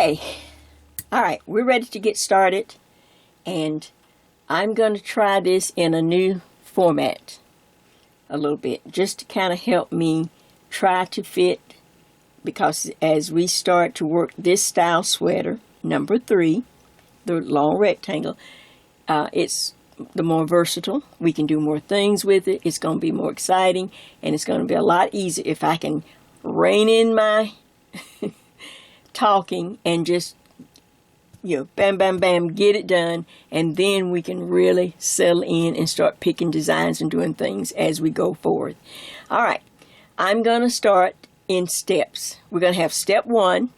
Okay, all right, we're ready to get started, and I'm going to try this in a new format a little bit, just to kind of help me try to fit, because as we start to work this style sweater, number 3, the long rectangle, it's the more versatile. We can do more things with it. It's going to be more exciting, and it's going to be a lot easier if I can rein in my talking and just, bam, bam, bam, get it done, and then we can really settle in and start picking designs and doing things as we go forward. All right, I'm going to start in steps. We're going to have step 1,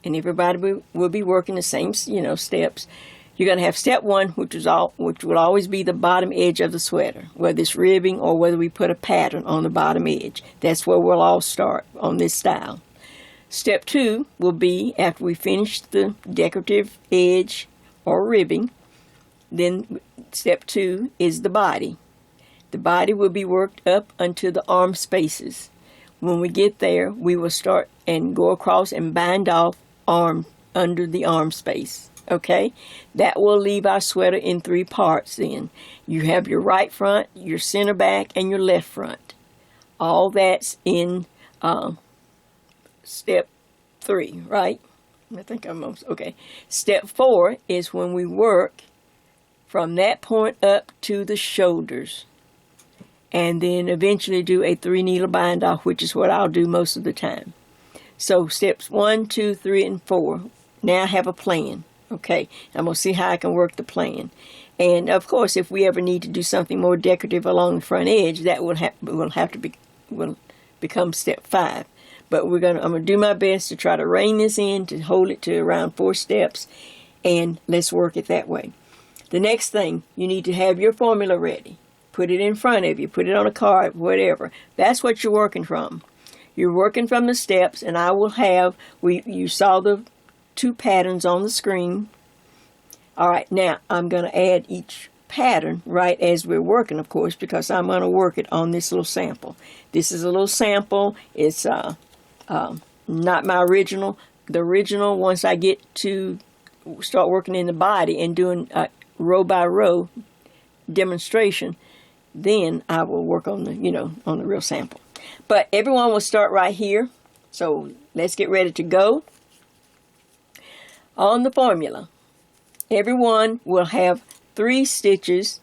and everybody will be working the same, steps. You're going to have step 1, which will always be the bottom edge of the sweater, whether it's ribbing or whether we put a pattern on the bottom edge. That's where we'll all start on this style. Step 2 will be after we finish the decorative edge or ribbing. Then step 2 is the body. The body will be worked up unto the arm spaces. When we get there, we will start and go across and bind off arm under the arm space. Okay? That will leave our sweater in 3 parts then. You have your right front, your center back, and your left front. All that's in step 3, right? I think I'm almost, okay. Step 4 is when we work from that point up to the shoulders, and then eventually do a 3-needle bind off, which is what I'll do most of the time. So steps 1, 2, 3, and 4. Now I have a plan. Okay, I'm going to see how I can work the plan. And of course, if we ever need to do something more decorative along the front edge, that will become step 5. But I'm going to do my best to try to rein this in, to hold it to around 4 steps, and let's work it that way. The next thing, you need to have your formula ready. Put it in front of you, put it on a card, whatever. That's what you're working from. You're working from the steps, and I will have, you saw the 2 patterns on the screen. All right, now I'm going to add each pattern right as we're working, of course, because I'm going to work it on this little sample. This is a little sample. It's not my original. The original, once I get to start working in the body and doing a row by row demonstration, then I will work on the, on the real sample. But everyone will start right here. So let's get ready to go. On the formula, everyone will have 3 stitches,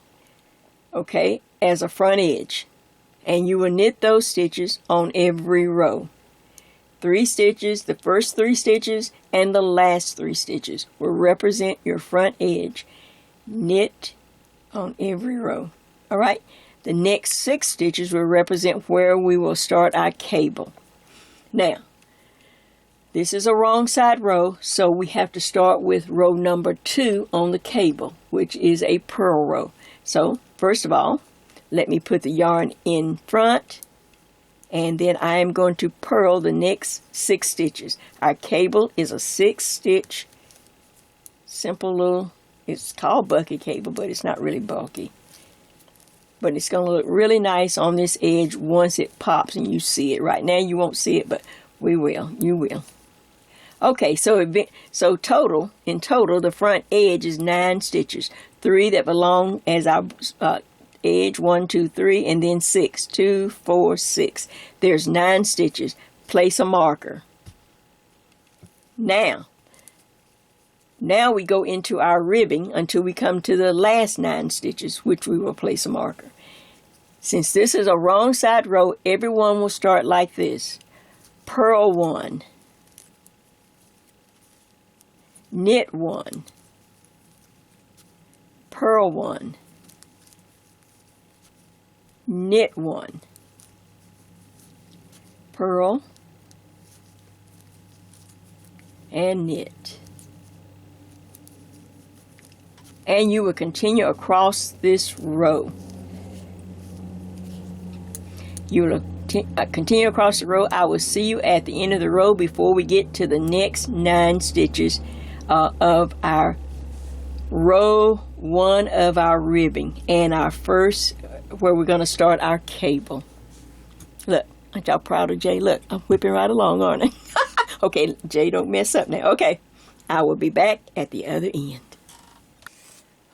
okay, as a front edge. And you will knit those stitches on every row. 3 stitches, the first 3 stitches and the last 3 stitches will represent your front edge. Knit on every row. All right, the next 6 stitches will represent where we will start our cable. Now, this is a wrong side row, so we have to start with row number 2 on the cable, which is a purl row. So, first of all, let me put the yarn in front, and then I am going to purl the next 6 stitches. Our cable is a 6-stitch, simple little, it's called bucket cable, but it's not really bulky. But it's going to look really nice on this edge once it pops and you see it. Right now you won't see it, but you will. Okay, so in total, the front edge is 9 stitches. 3 that belong as our edge, 1, 2, 3, and then 6. 2, 4, 6. There's 9 stitches. Place a marker. Now we go into our ribbing until we come to the last 9 stitches, which we will place a marker. Since this is a wrong side row, everyone will start like this. Purl 1. Knit 1. Purl 1. Knit 1. Purl. And knit. And you will continue across this row. You will continue across the row. I will see you at the end of the row before we get to the next 9 stitches of our row 1 of our ribbing and our first, where we're going to start our cable. Look, aren't y'all proud of Jay? Look, I'm whipping right along, aren't I? Okay, Jay, don't mess up now. Okay, I will be back at the other end.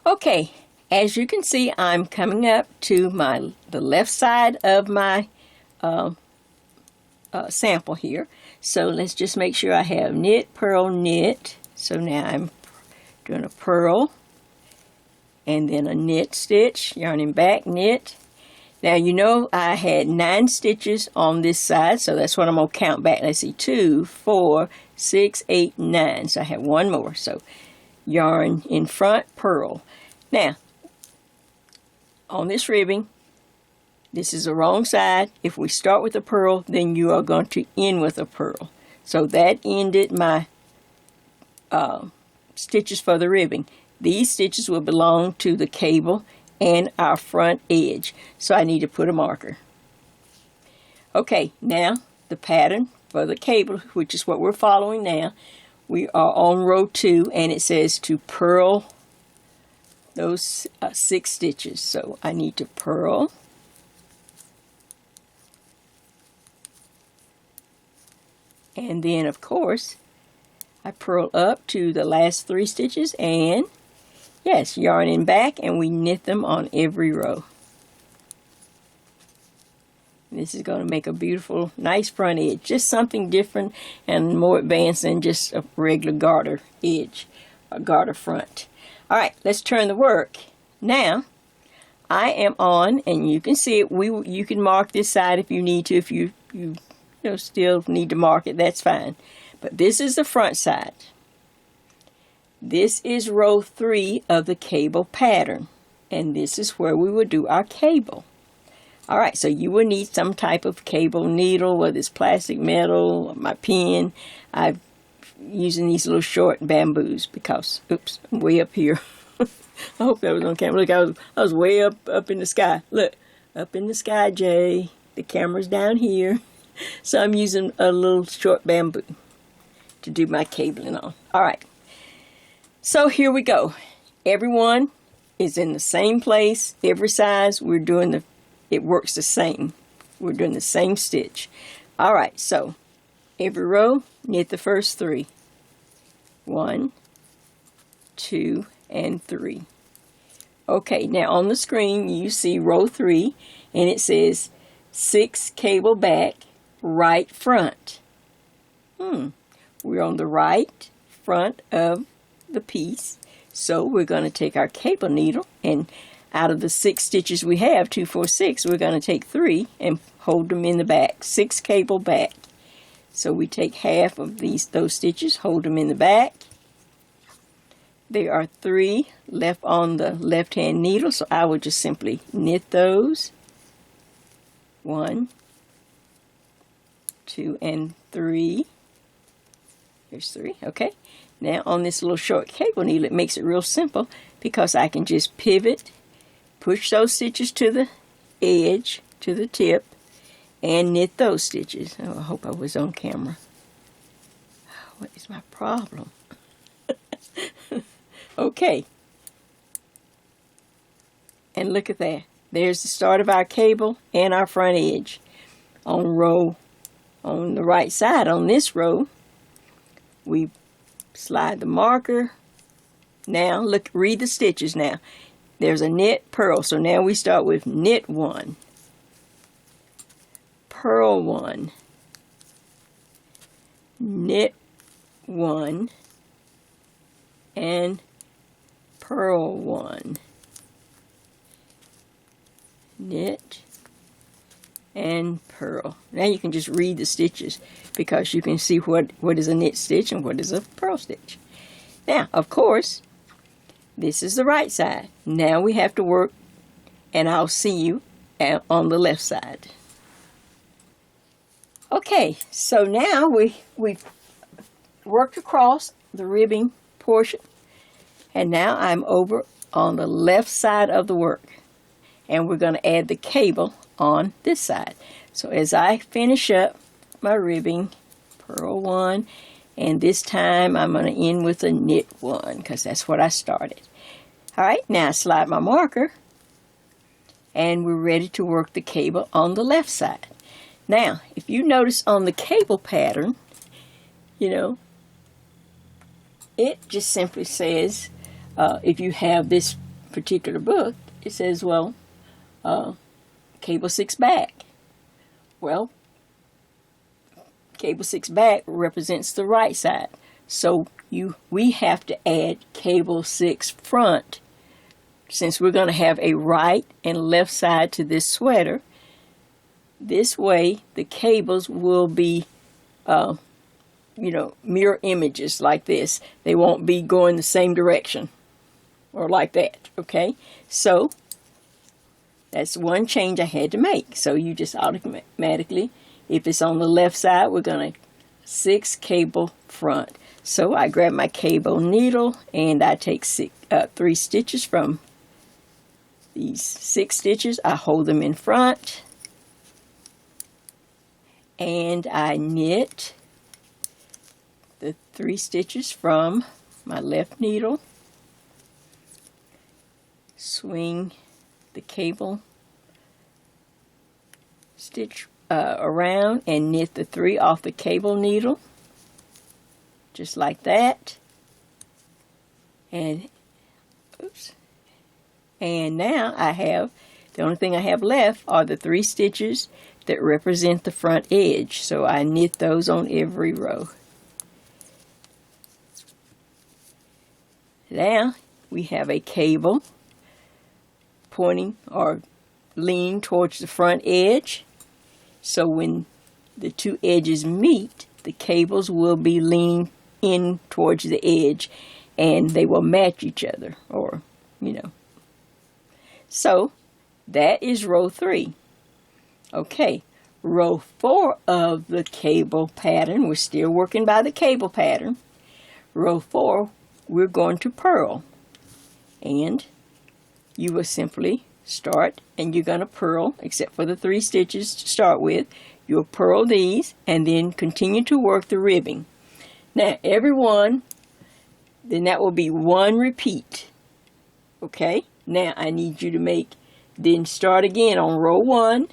Okay, as you can see, I'm coming up to the left side of my sample here. So let's just make sure I have knit, purl, knit. So now I'm doing a purl and then a knit stitch, yarning back, knit. Now you know I had 9 stitches on this side, so that's what I'm going to count back. Let's see, 2, 4, 6, 8, 9. So I have one more. So yarn in front, purl. Now, on this ribbing, this is the wrong side. If we start with a purl, then you are going to end with a purl. So that ended my stitches for the ribbing. These stitches will belong to the cable and our front edge. So I need to put a marker. Okay, now the pattern for the cable, which is what we're following now. We are on row 2 and it says to purl those 6 stitches. So I need to purl. And then of course I purl up to the last 3 stitches and yes, yarn in back, and we knit them on every row. This is going to make a beautiful, nice front edge. Just something different and more advanced than just a regular garter edge, a garter front. All right, let's turn the work. Now, I am on, and you can see it. You can mark this side if you need to. If you still need to mark it, that's fine. But this is the front side. This is row 3 of the cable pattern, and this is where we will do our cable. Alright, so you will need some type of cable needle, whether it's plastic, metal, or my pen. I'm using these little short bamboos because, oops, I'm way up here. I hope that was on camera. Look, I was way up in the sky. Look, up in the sky, Jay. The camera's down here. So I'm using a little short bamboo to do my cabling on. Alright. So here we go. Everyone is in the same place, every size. It works the same. We're doing the same stitch. All right, so every row, knit the first 3. 1, 2, and 3. Okay, now on the screen you see row 3, and it says 6 cable back, right front. We're on the right front of the piece, so we're going to take our cable needle, and out of the 6 stitches we have, 2, 4, 6, we're going to take 3 and hold them in the back. 6 cable back. So we take half of those stitches, hold them in the back. There are 3 left on the left hand needle, so I will just simply knit those. 1, 2, and 3. Here's 3. Okay. Now on this little short cable needle, it makes it real simple because I can just pivot, push those stitches to the edge, to the tip, and knit those stitches. Oh, I hope I was on camera. What is my problem? Okay. And look at that. There's the start of our cable and our front edge. On the right side, on this row, we slide the marker. Now, look, read the stitches now. There's a knit, purl. So now we start with knit 1, purl 1, knit 1, and purl 1. Knit and purl. Now you can just read the stitches because you can see what is a knit stitch and what is a purl stitch. Now, of course, this is the right side. Now we have to work, and I'll see you on the left side. Okay, so now we've worked across the ribbing portion, and now I'm over on the left side of the work, and we're going to add the cable on this side. So as I finish up my ribbing, purl 1, and this time I'm going to end with a knit 1 because that's what I started. Alright, now I slide my marker and we're ready to work the cable on the left side. Now, if you notice on the cable pattern, it it just simply says, if you have this particular book, it says, well, cable 6 back. Well, cable 6 back represents the right side. So we have to add cable 6 front. Since we're going to have a right and left side to this sweater, this way the cables will be, mirror images like this. They won't be going the same direction or like that, okay? So that's one change I had to make. So you just automatically, if it's on the left side, we're going to 6 cable front. So I grab my cable needle and I take 3 stitches from these 6 stitches. I hold them in front and I knit the 3 stitches from my left needle, swing the cable stitch around and knit the 3 off the cable needle, just like that. And oops. And now the only thing I have left are the 3 stitches that represent the front edge. So I knit those on every row. Now we have a cable pointing or leaning towards the front edge. So when the 2 edges meet, the cables will be leaning in towards the edge and they will match each other, or So that is row 3. Okay, row 4 of the cable pattern, we're still working by the cable pattern. Row 4, we're going to purl. And you will simply start and you're going to purl, except for the 3 stitches to start with. You'll purl these and then continue to work the ribbing. Now every one, then that will be 1 repeat. Okay, now I need you to then start again on row 1,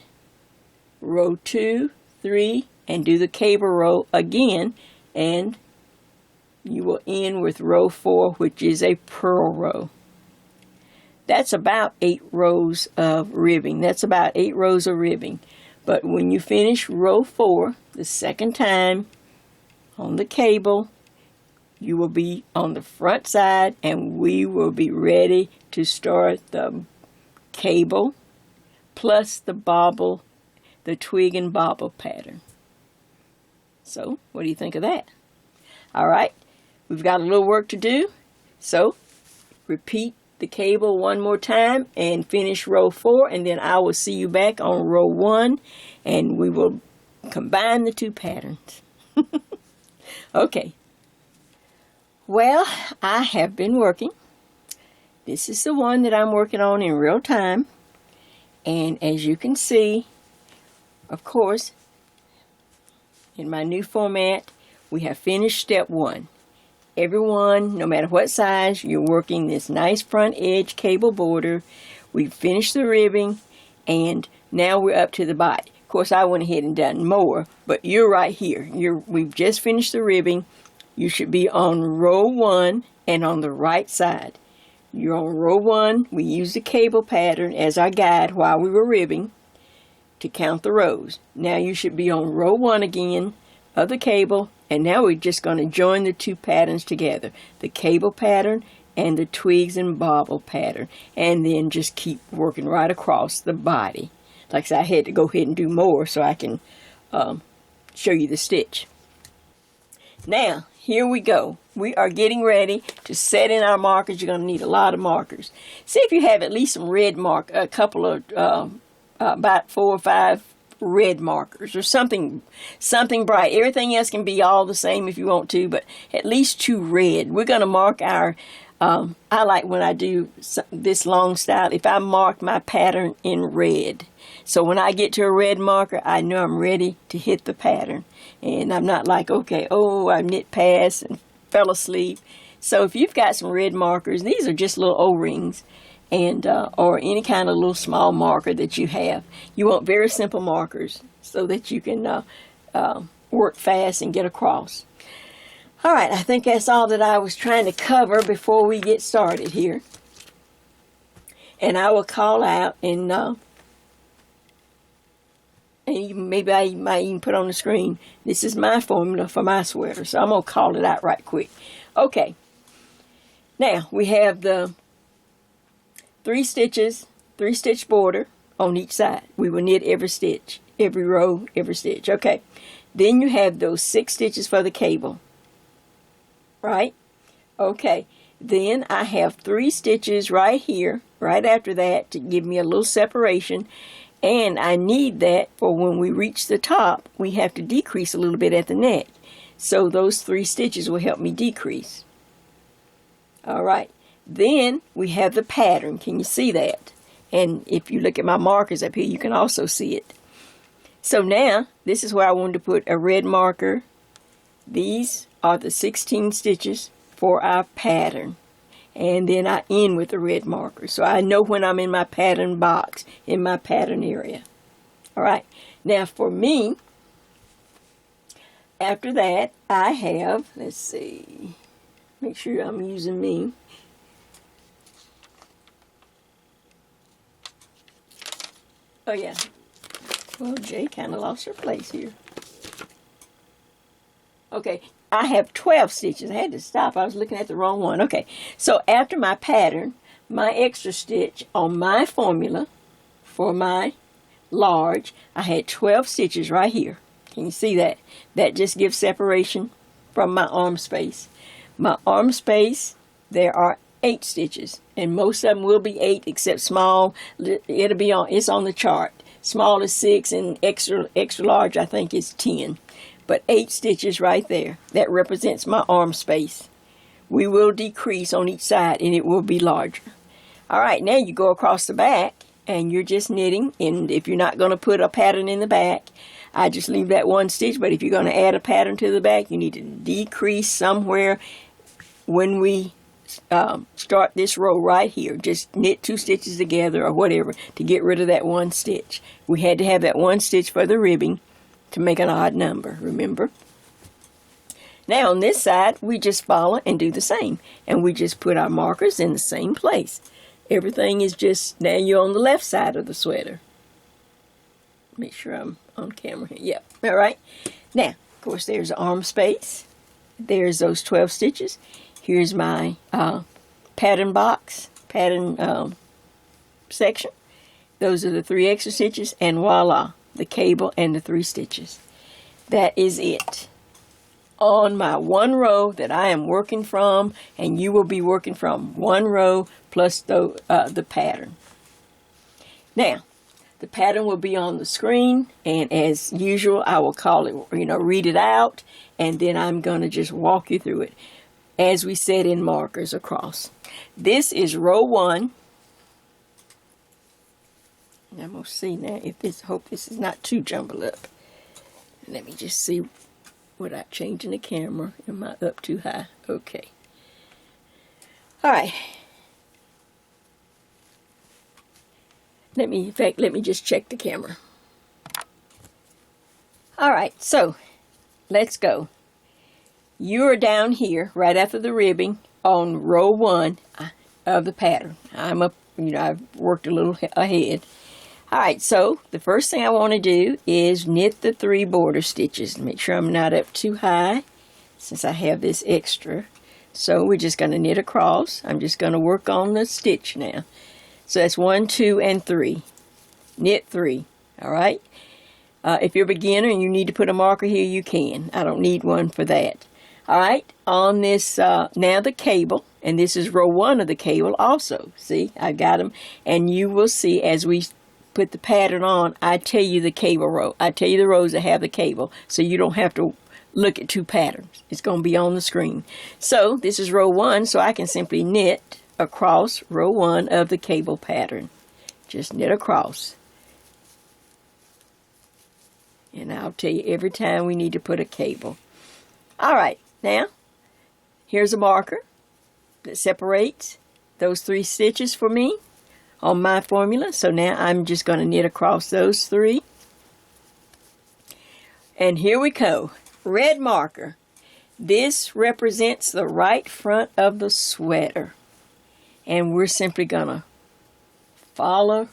row 2, 3, and do the cable row again, and you will end with row 4, which is a purl row. That's about 8 rows of ribbing. But when you finish row 4, the second time on the cable, you will be on the front side and we will be ready to start the cable plus the bobble, the twig and bobble pattern. So, what do you think of that? All right, we've got a little work to do. So, repeat the cable one more time and finish row 4, and then I will see you back on row 1 and we will combine the 2 patterns. Okay. Well, I have been working. This is the one that I'm working on in real time. And as you can see, of course, in my new format, we have finished step 1. Everyone, no matter what size, you're working this nice front edge cable border. We've finished the ribbing, and now we're up to the body. Of course, I went ahead and done more, but you're right here. We've just finished the ribbing. You should be on row 1 and on the right side. You're on row 1. We used the cable pattern as our guide while we were ribbing to count the rows. Now you should be on row 1 again of the cable, and now we're just going to join the 2 patterns together, the cable pattern and the twigs and bobble pattern, and then just keep working right across the body. Like I said, I had to go ahead and do more so I can show you the stitch. Now, here we go. We are getting ready to set in our markers. You're going to need a lot of markers. See if you have at least some red mark, a couple of, about 4 or 5 red markers or something bright. Everything else can be all the same if you want to, but at least 2 red. We're going to mark our, I like when I do this long style, if I mark my pattern in red. So when I get to a red marker, I know I'm ready to hit the pattern. And I'm not like, okay, oh, I knit past and fell asleep. So if you've got some red markers, these are just little O-rings, and or any kind of little small marker that you have. You want very simple markers so that you can work fast and get across. All right, I think that's all that I was trying to cover before we get started here. And I will call out, and maybe I might even put on the screen, this is my formula for my sweater. So I'm going to call it out right quick. Okay. Now, we have the 3 stitches, 3-stitch border on each side. We will knit every stitch, every row, every stitch. Okay. Then you have those 6 stitches for the cable. Right? Okay. Then I have 3 stitches right here, right after that, to give me a little separation. And I need that for when we reach the top, we have to decrease a little bit at the neck. So those 3 stitches will help me decrease. All right. Then we have the pattern. Can you see that? And if you look at my markers up here, you can also see it. So now, this is where I wanted to put a red marker. These are the 16 stitches for our pattern. And then I end with a red marker. So I know when I'm in my pattern box, in my pattern area. All right. Now for me, after that, I have, let's see, make sure I'm using me. Oh yeah. Well, Jay kind of lost her place here. Okay, I have 12 stitches. I had to stop. I was looking at the wrong one. Okay, so after my pattern, my extra stitch on my formula for my large, I had 12 stitches right here. Can you see that? That just gives separation from my arm space. My arm space, there are 8 stitches, and most of them will be 8 except small. It'll be on. It's on the chart. Small is 6, and extra large I think is 10. But 8 stitches right there. That represents my arm space. We will decrease on each side, and it will be larger. All right, now you go across the back, and you're just knitting. And if you're not going to put a pattern in the back, I just leave that 1 stitch. But if you're going to add a pattern to the back, you need to decrease somewhere when we start this row right here. Just knit 2 stitches together or whatever to get rid of that 1 stitch. We had to have that 1 stitch for the ribbing to make an odd number, remember? Now on this side, we just follow and do the same. And we just put our markers in the same place. Everything is just, now you're on the left side of the sweater. Make sure I'm on camera here. Yep, all right. Now, of course, there's arm space. There's those 12 stitches. Here's my pattern box, pattern section. Those are the 3 extra stitches, and voila, the cable and the 3 stitches. That is it. On my 1 row that I am working from, and you will be working from 1 row plus the pattern. Now, the pattern will be on the screen, and as usual, I will call it, read it out, and then I'm going to just walk you through it as we set in markers across. This is row 1. I'm going to see now if this, hope this is not too jumbled up. Let me just see without changing the camera. Am I up too high? Okay. All right. Let me just check the camera. All right, so let's go. You're down here right after the ribbing on row 1 of the pattern. I'm up, I've worked a little ahead. All right, so the first thing I want to do is knit the 3 border stitches. Make sure I'm not up too high since I have this extra. So we're just going to knit across. I'm just going to work on the stitch now. So that's 1, 2, and 3. Knit 3, all right? If you're a beginner and you need to put a marker here, you can. I don't need one for that. All right, on this, now the cable, and this is row 1 of the cable also. See, I got them, and you will see as we put the pattern on, I tell you the cable row. I tell you the rows that have the cable, so you don't have to look at 2 patterns. It's going to be on the screen. So this is row 1, so I can simply knit across row 1 of the cable pattern. Just knit across. And I'll tell you every time we need to put a cable. All right, now here's a marker that separates those 3 stitches for me on my formula. So now I'm just going to knit across those 3. And here we go. Red marker. This represents the right front of the sweater. And we're simply gonna follow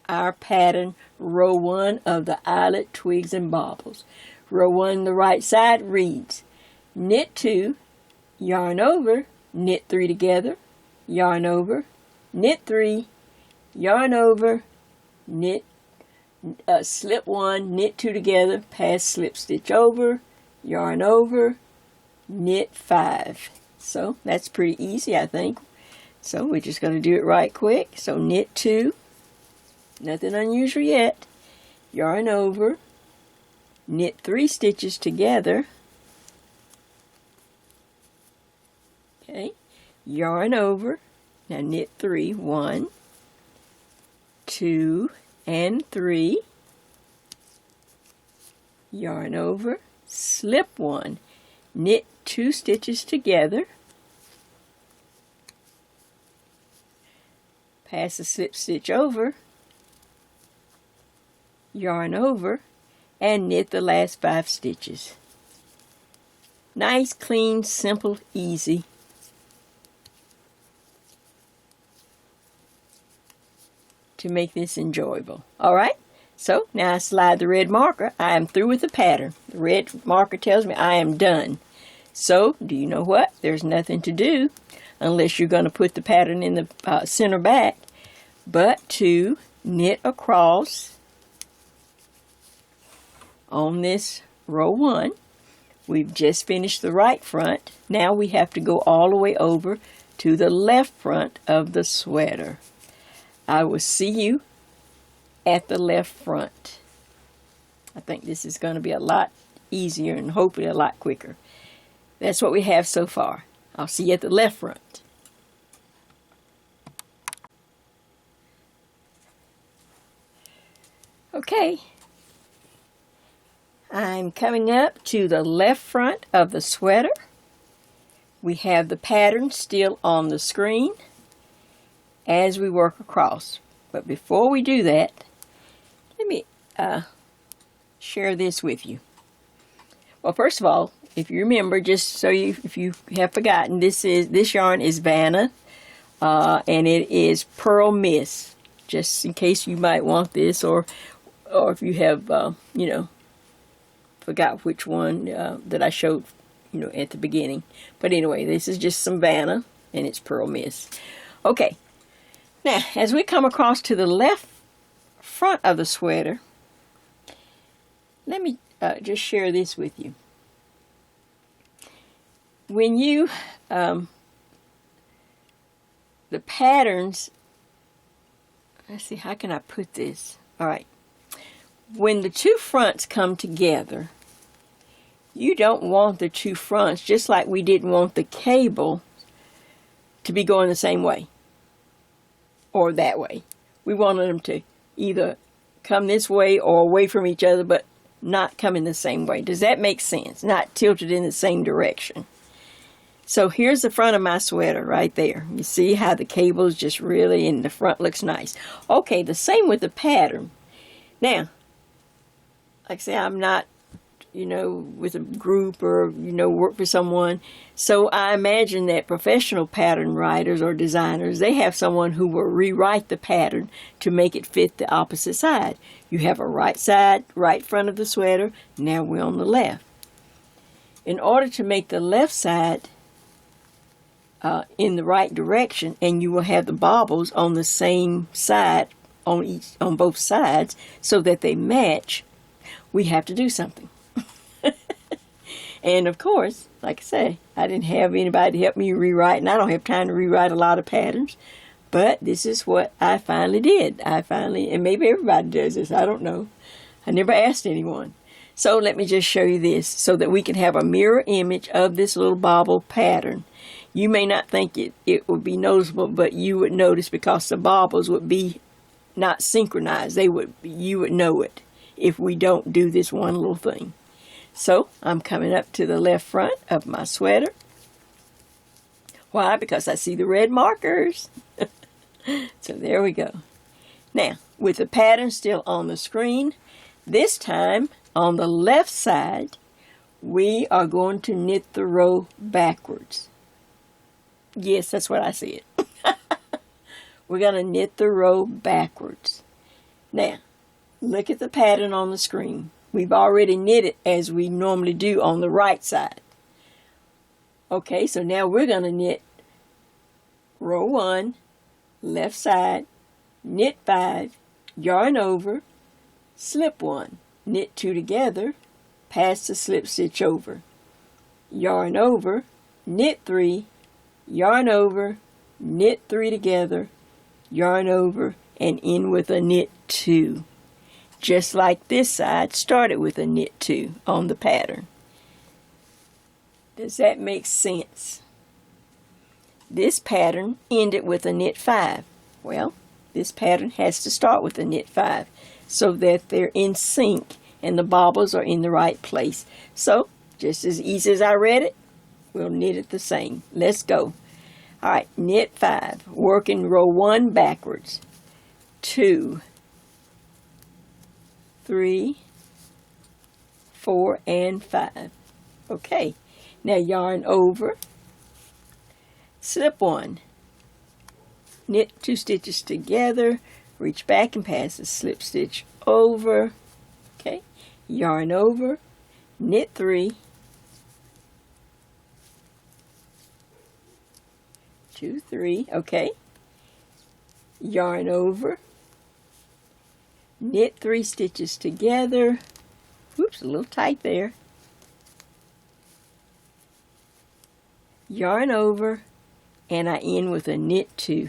our pattern, row 1 of the eyelet, twigs, and bobbles. Row 1, the right side reads, knit 2, yarn over, knit 3 together, yarn over, knit 3, yarn over, knit, slip 1, knit 2 together, pass slip stitch over, yarn over, knit 5. So that's pretty easy, I think. So we're just going to do it right quick. So knit 2, nothing unusual yet, yarn over, knit 3 stitches together, okay, yarn over, now knit 3, 1, 2, and 3, yarn over, slip 1, knit 2 stitches together, pass the slip stitch over, yarn over, and knit the last 5 stitches. Nice, clean, simple, easy. To make this enjoyable. Alright, so now I slide the red marker. I am through with the pattern. The red marker tells me I am done. So, do you know what? There's nothing to do unless you're going to put the pattern in the center back, but to knit across on this row 1. We've just finished the right front. Now we have to go all the way over to the left front of the sweater. I will see you at the left front. I think this is going to be a lot easier and hopefully a lot quicker. That's what we have so far. I'll see you at the left front. Okay. I'm coming up to the left front of the sweater. We have the pattern still on the screen as we work across. But before we do that, let me share this with you. Well, first of all, if you remember, just so if you have forgotten, this yarn is Vanna, and it is Purl Miss. Just in case you might want this, or if you have forgot which one that I showed at the beginning. But anyway, this is just some Vanna, and it's Purl Miss. Okay. Now, as we come across to the left front of the sweater, let me just share this with you. When you, the patterns, let's see, how can I put this? All right. When the two fronts come together, you don't want the two fronts, just like we didn't want the cable to be going the same way or that way. We wanted them to either come this way or away from each other, but not come in the same way. Does that make sense? Not tilted in the same direction. So here's the front of my sweater right there. You see how the cable is just really, and the front looks nice. Okay, the same with the pattern. Now, like I say, I'm not, with a group or, work for someone. So I imagine that professional pattern writers or designers, they have someone who will rewrite the pattern to make it fit the opposite side. You have a right side, right front of the sweater. Now we're on the left. In order to make the left side in the right direction, and you will have the bobbles on the same side, on both sides, so that they match, we have to do something. And of course, like I say, I didn't have anybody to help me rewrite, and I don't have time to rewrite a lot of patterns, but this is what I finally did. And maybe everybody does this, I don't know. I never asked anyone. So let me just show you this so that we can have a mirror image of this little bobble pattern. You may not think it would be noticeable, but you would notice because the bobbles would be not synchronized. You would know it if we don't do this one little thing. So I'm coming up to the left front of my sweater. Why? Because I see the red markers. So there we go. Now, with the pattern still on the screen, this time on the left side, we are going to knit the row backwards. Yes, that's what I said. We're going to knit the row backwards. Now, look at the pattern on the screen. We've already knit it as we normally do on the right side. Okay, so now we're going to knit row 1, left side, knit 5, yarn over, slip 1, knit 2 together, pass the slip stitch over, yarn over, knit 3, yarn over, knit 3 together, yarn over, and end with a knit 2. Just like this side started with a knit 2 on the pattern. Does that make sense? This pattern ended with a knit 5. Well, this pattern has to start with a knit 5 so that they're in sync and the bobbles are in the right place. So, just as easy as I read it, we'll knit it the same. Let's go. Alright, knit 5, working row 1 backwards. 2, 3, 4, and 5. Okay, now yarn over, slip 1, knit 2 stitches together, reach back and pass the slip stitch over. Okay, yarn over, knit 3, 2, 3, okay, yarn over, knit 3 stitches together. Oops, a little tight there. Yarn over, and I end with a knit 2.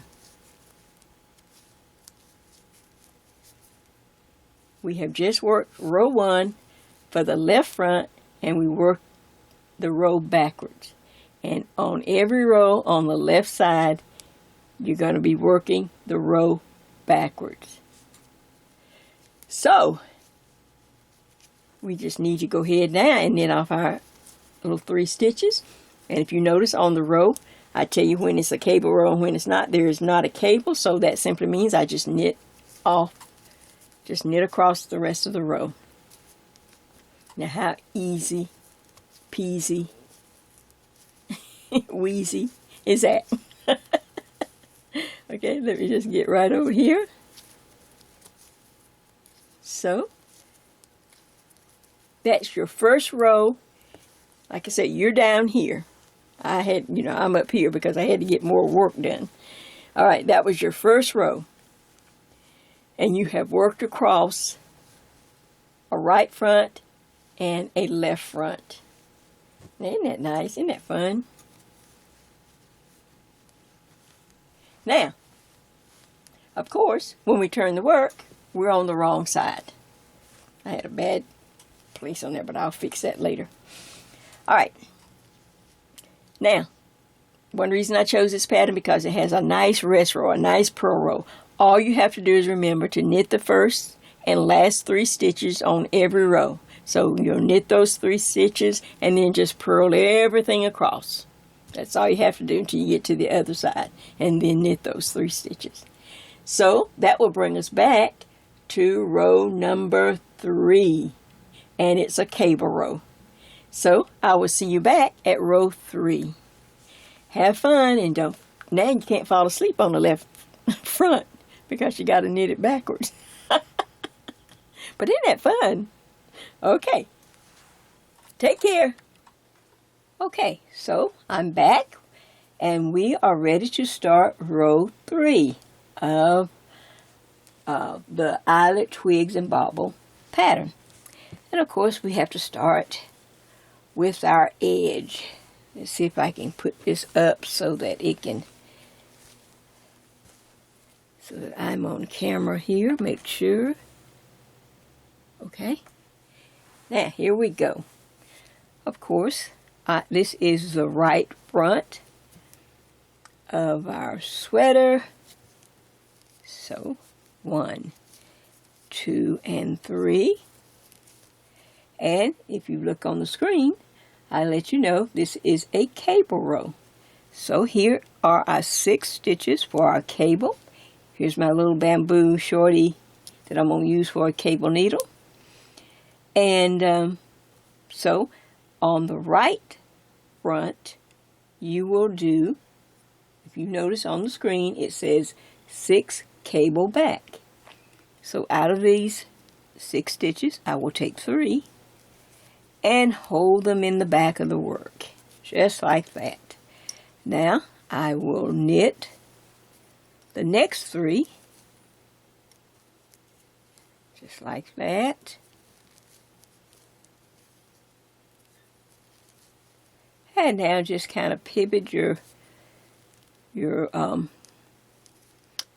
We have just worked row 1 for the left front, and we worked the row backwards. And on every row on the left side, you're going to be working the row backwards. So, we just need to go ahead now and knit off our little 3 stitches. And if you notice on the row, I tell you when it's a cable row and when it's not. There is not a cable, so that simply means I just knit off, just knit across the rest of the row. Now how easy peasy wheezy is that? Okay, let me just get right over here. So, that's your first row. Like I said, you're down here. I had, I'm up here because I had to get more work done. Alright, that was your first row. And you have worked across a right front and a left front. Now, isn't that nice? Isn't that fun? Now, of course, when we turn the work, we're on the wrong side. I had a bad place on there, but I'll fix that later. Alright. Now, one reason I chose this pattern because it has a nice rest row, a nice purl row. All you have to do is remember to knit the first and last 3 stitches on every row. So you'll knit those 3 stitches and then just purl everything across. That's all you have to do until you get to the other side, and then knit those 3 stitches. So that will bring us back to row number 3, and it's a cable row. So I will see you back at row 3. Have fun, and now you can't fall asleep on the left front because you got to knit it backwards. But isn't that fun? Okay, take care. Okay, so I'm back, and we are ready to start row 3 of the eyelet, twigs, and bobble pattern. And of course, we have to start with our edge. Let's see if I can put this up so that I'm on camera here. Make sure. Okay. Now, here we go. Of course, this is the right front of our sweater. So, 1, 2, and 3. And if you look on the screen, I let you know this is a cable row. So here are our 6 stitches for our cable. Here's my little bamboo shorty that I'm going to use for a cable needle. And so on the right front, you will do, if you notice on the screen, it says 6 cable back. So out of these 6 stitches, I will take 3 and hold them in the back of the work, just like that. Now, I will knit the next 3, just like that. And now just kind of pivot your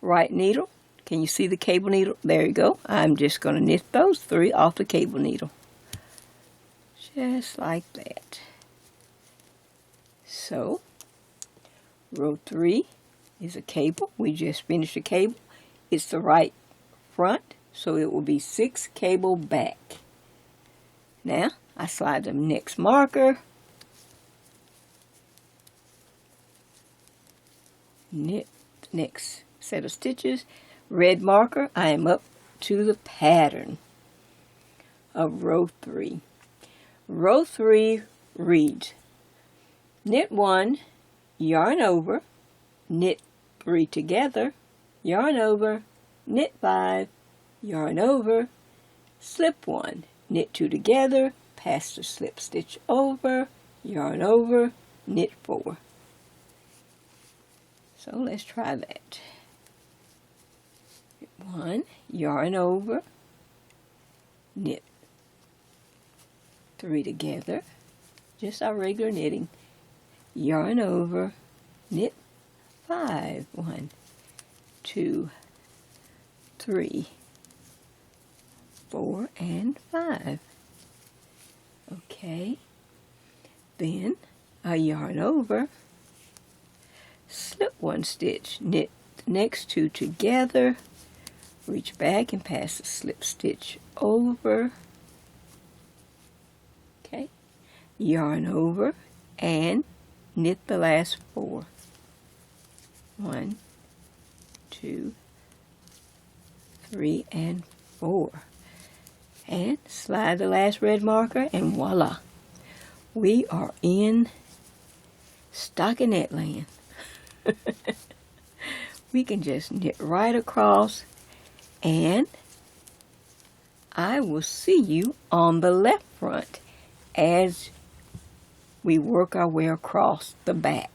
right needle. Can you see the cable needle? There you go. I'm just going to knit those 3 off the cable needle. Just like that. So, row 3 is a cable. We just finished a cable. It's the right front, so it will be 6 cable back. Now, I slide the next marker. Knit the next set of stitches. Red marker, I am up to the pattern of row 3. Row 3 reads, knit 1, yarn over, knit 3 together, yarn over, knit 5, yarn over, slip 1, knit 2 together, pass the slip stitch over, yarn over, knit 4. So let's try that. 1, yarn over, knit 3 together, just our regular knitting, yarn over, knit 5, 1, 2, 3, 4, and 5. Okay, then a yarn over, slip 1 stitch, knit the next 2 together, reach back and pass the slip stitch over. Okay, yarn over and knit the last 4. 1, 2, 3, and 4. And slide the last red marker, and voila, we are in stockinette land. We can just knit right across, and I will see you on the left front as we work our way across the back.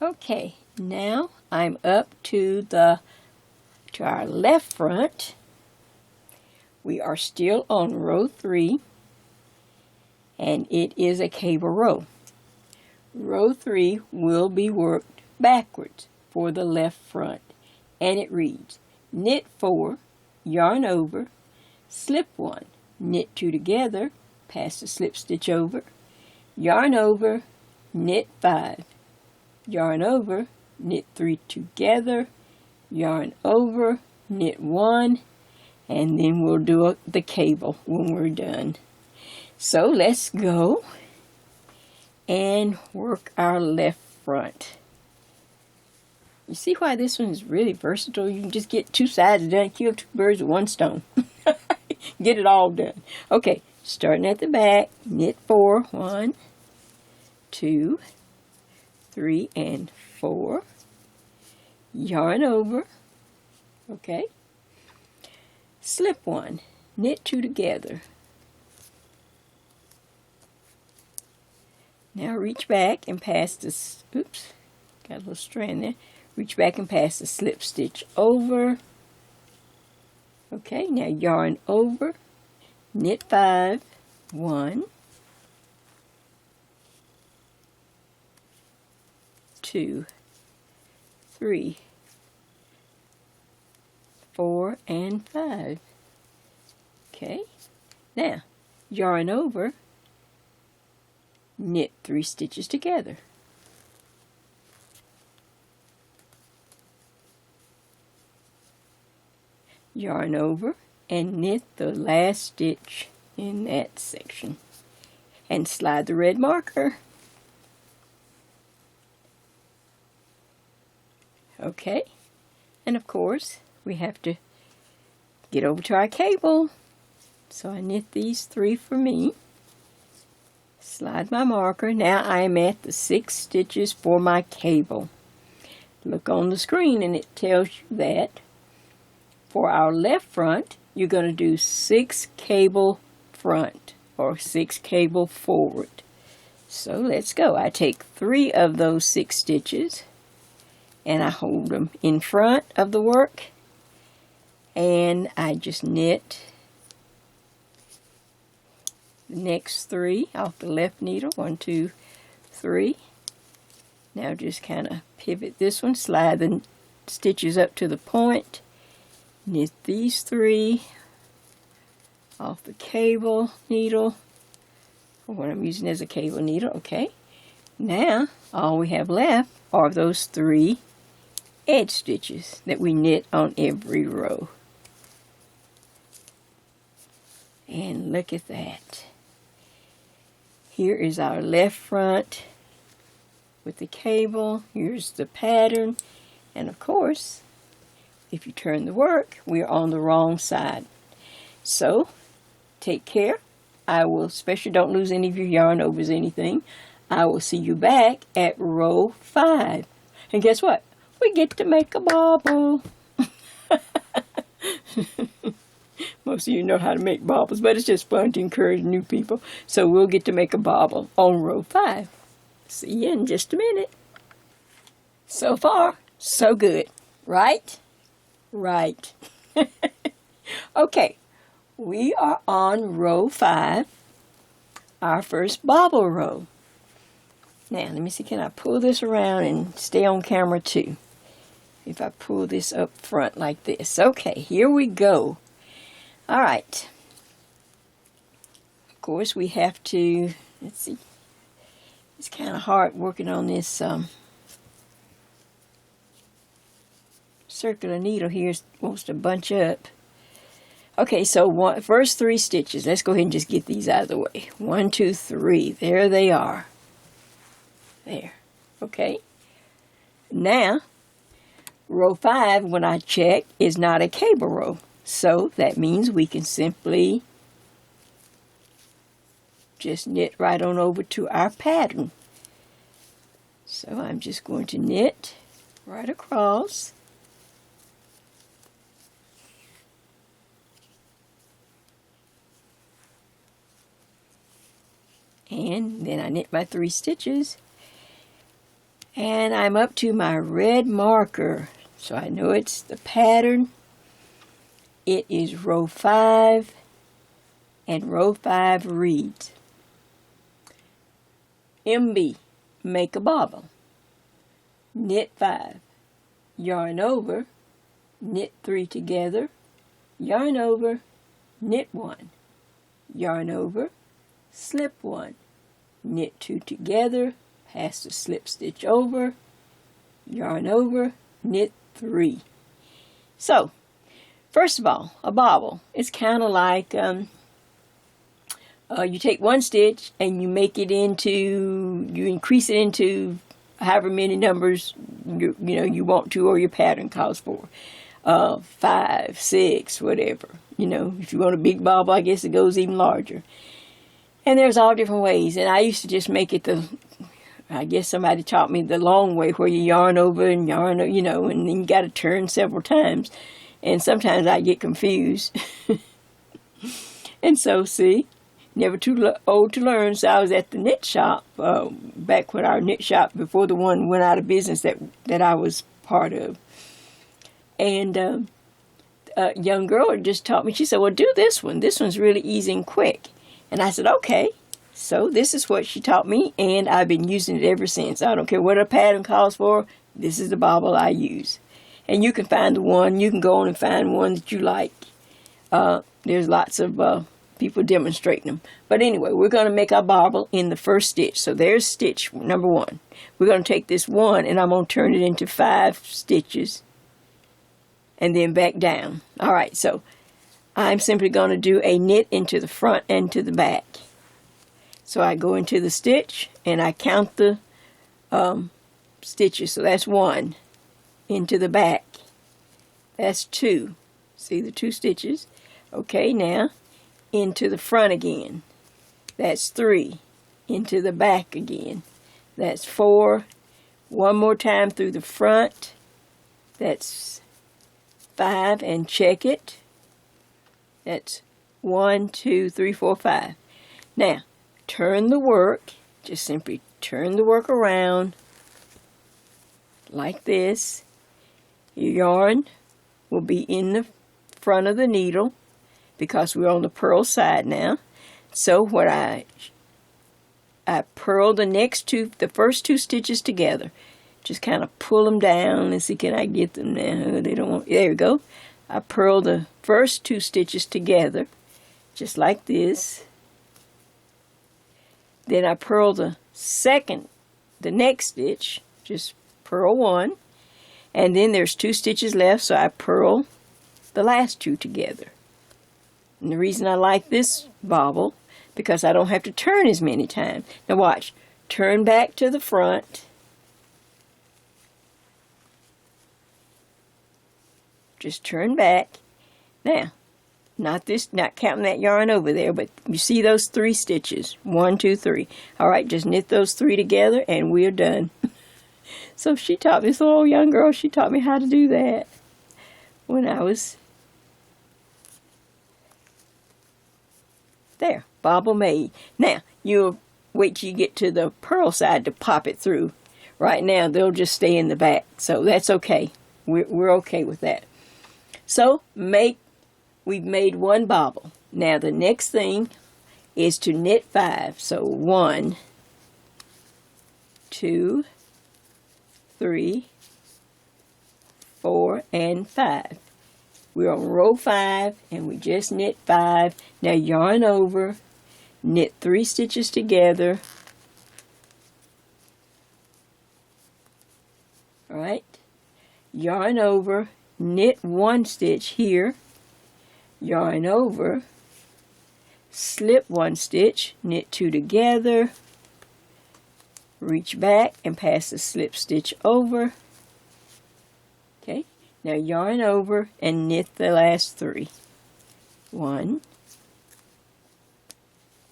Okay, now I'm up to our left front. We are still on row 3, and it is a cable row. Row 3 will be worked backwards for the left front, and it reads, knit 4, yarn over, slip 1, knit 2 together, pass the slip stitch over, yarn over, knit 5, yarn over, knit 3 together, yarn over, knit 1, and then we'll do the cable when we're done. So let's go and work our left front. You see why this one is really versatile? You can just get 2 sides done, kill 2 birds with 1 stone. Get it all done. Okay, starting at the back, knit 4, 1, 2, 3, and 4. Yarn over. Okay. Slip 1, knit 2 together. Now reach back and pass this, oops, got a little strand there. Reach back and pass the slip stitch over. Okay, now yarn over, knit 5, 1, 2, 3, 4, and 5. Okay, now yarn over, knit 3 stitches together. Yarn over and knit the last stitch in that section and slide the red marker. Okay, And of course, we have to get over to our cable. So I knit these 3 for me. Slide my marker. Now I am at the 6 stitches for my cable. Look on the screen and it tells you that for our left front, you're going to do 6 cable front or 6 cable forward. So let's go. I take 3 of those 6 stitches and I hold them in front of the work and I just knit the next 3 off the left needle. 1, 2, 3. Now just kind of pivot this one, slide the stitches up to the point, knit these 3 off the cable needle, or what I'm using as a cable needle. Okay, now all we have left are those 3 edge stitches that we knit on every row. And look at that. Here is our left front with the cable. Here's the pattern. And of course, if you turn the work, we're on the wrong side. So, take care. I will, especially don't lose any of your yarn overs anything. I will see you back at row 5. And guess what? We get to make a bobble. Most of you know how to make bobbles, but it's just fun to encourage new people. So we'll get to make a bobble on row 5. See you in just a minute. So far, so good. Right? Right. Okay, we are on row 5, our first bobble row. Now, let me see, can I pull this around and stay on camera too? If I pull this up front like this. Okay, here we go. All right. Of course, we have to, let's see, it's kind of hard working on this circular needle here. Wants to bunch up. Okay, so first 3 stitches. Let's go ahead and just get these out of the way. 1, 2, 3. There they are. There. Okay. Now, row 5, when I check, is not a cable row. So that means we can simply just knit right on over to our pattern. So I'm just going to knit right across. And then I knit my 3 stitches. And I'm up to my red marker. So I know it's the pattern. It is row 5, and row 5 reads, MB, make a bobble, knit 5, yarn over, knit 3 together, yarn over, knit 1, yarn over, slip 1, knit 2 together, pass the slip stitch over, yarn over, knit 3. So, first of all, a bobble. It's kind of like you take 1 stitch and you make it into, you increase it into however many numbers you want to, or your pattern calls for. 5, 6, whatever. If you want a big bobble, I guess it goes even larger. And there's all different ways. And I used to just make it I guess somebody taught me the long way, where you yarn over and yarn, and then you got to turn several times. And sometimes I get confused. And so, see, never too old to learn. So I was at the knit shop, back when our knit shop, before the one went out of business that I was part of. And a young girl had just taught me, she said, well, do this one. This one's really easy and quick. And I said, okay. So this is what she taught me, and I've been using it ever since. I don't care what a pattern calls for. This is the bobble I use. And you can find the one. You can go on and find one that you like. There's lots of people demonstrating them. But anyway, we're going to make our bobble in the first stitch. So there's stitch number 1. We're going to take this 1, and I'm going to turn it into 5 stitches. And then back down. All right, so I'm simply going to do a knit into the front and to the back. So I go into the stitch, and I count the stitches. So that's 1 into the back. That's 2. See the 2 stitches? Okay, now into the front again. That's 3. Into the back again. That's 4. One more time through the front. That's 5, and check it. That's 1, 2, 3, 4, 5. Now, turn the work. Just simply turn the work around like this. Your yarn will be in the front of the needle because we're on the purl side now. So what I purl the first 2 stitches together. Just kind of pull them down and see, can I get them now? They don't want, there we go. I purl the first 2 stitches together, just like this. Then I purl the next stitch, just purl 1. And then there's 2 stitches left, so I purl the last 2 together. And the reason I like this bobble, because I don't have to turn as many times. Now watch, turn back to the front. Just turn back. Now, not counting that yarn over there, but you see those 3 stitches. 1, 2, 3. All right, just knit those 3 together and we're done. So she taught me, this little young girl, she taught me how to do that when I was there. Bobble made. Now, you'll wait till you get to the purl side to pop it through. Right now, they'll just stay in the back, so that's okay. We're okay with that. So, we've made 1 bobble. Now, the next thing is to knit 5. So, 1, 2, 3, 4, and 5. We're on row 5, and we just knit 5. Now, yarn over, knit 3 stitches together. All right. Yarn over, knit 1 stitch here, yarn over, slip 1 stitch, knit 2 together, reach back and pass the slip stitch over. Okay, now yarn over and knit the last 3. 1,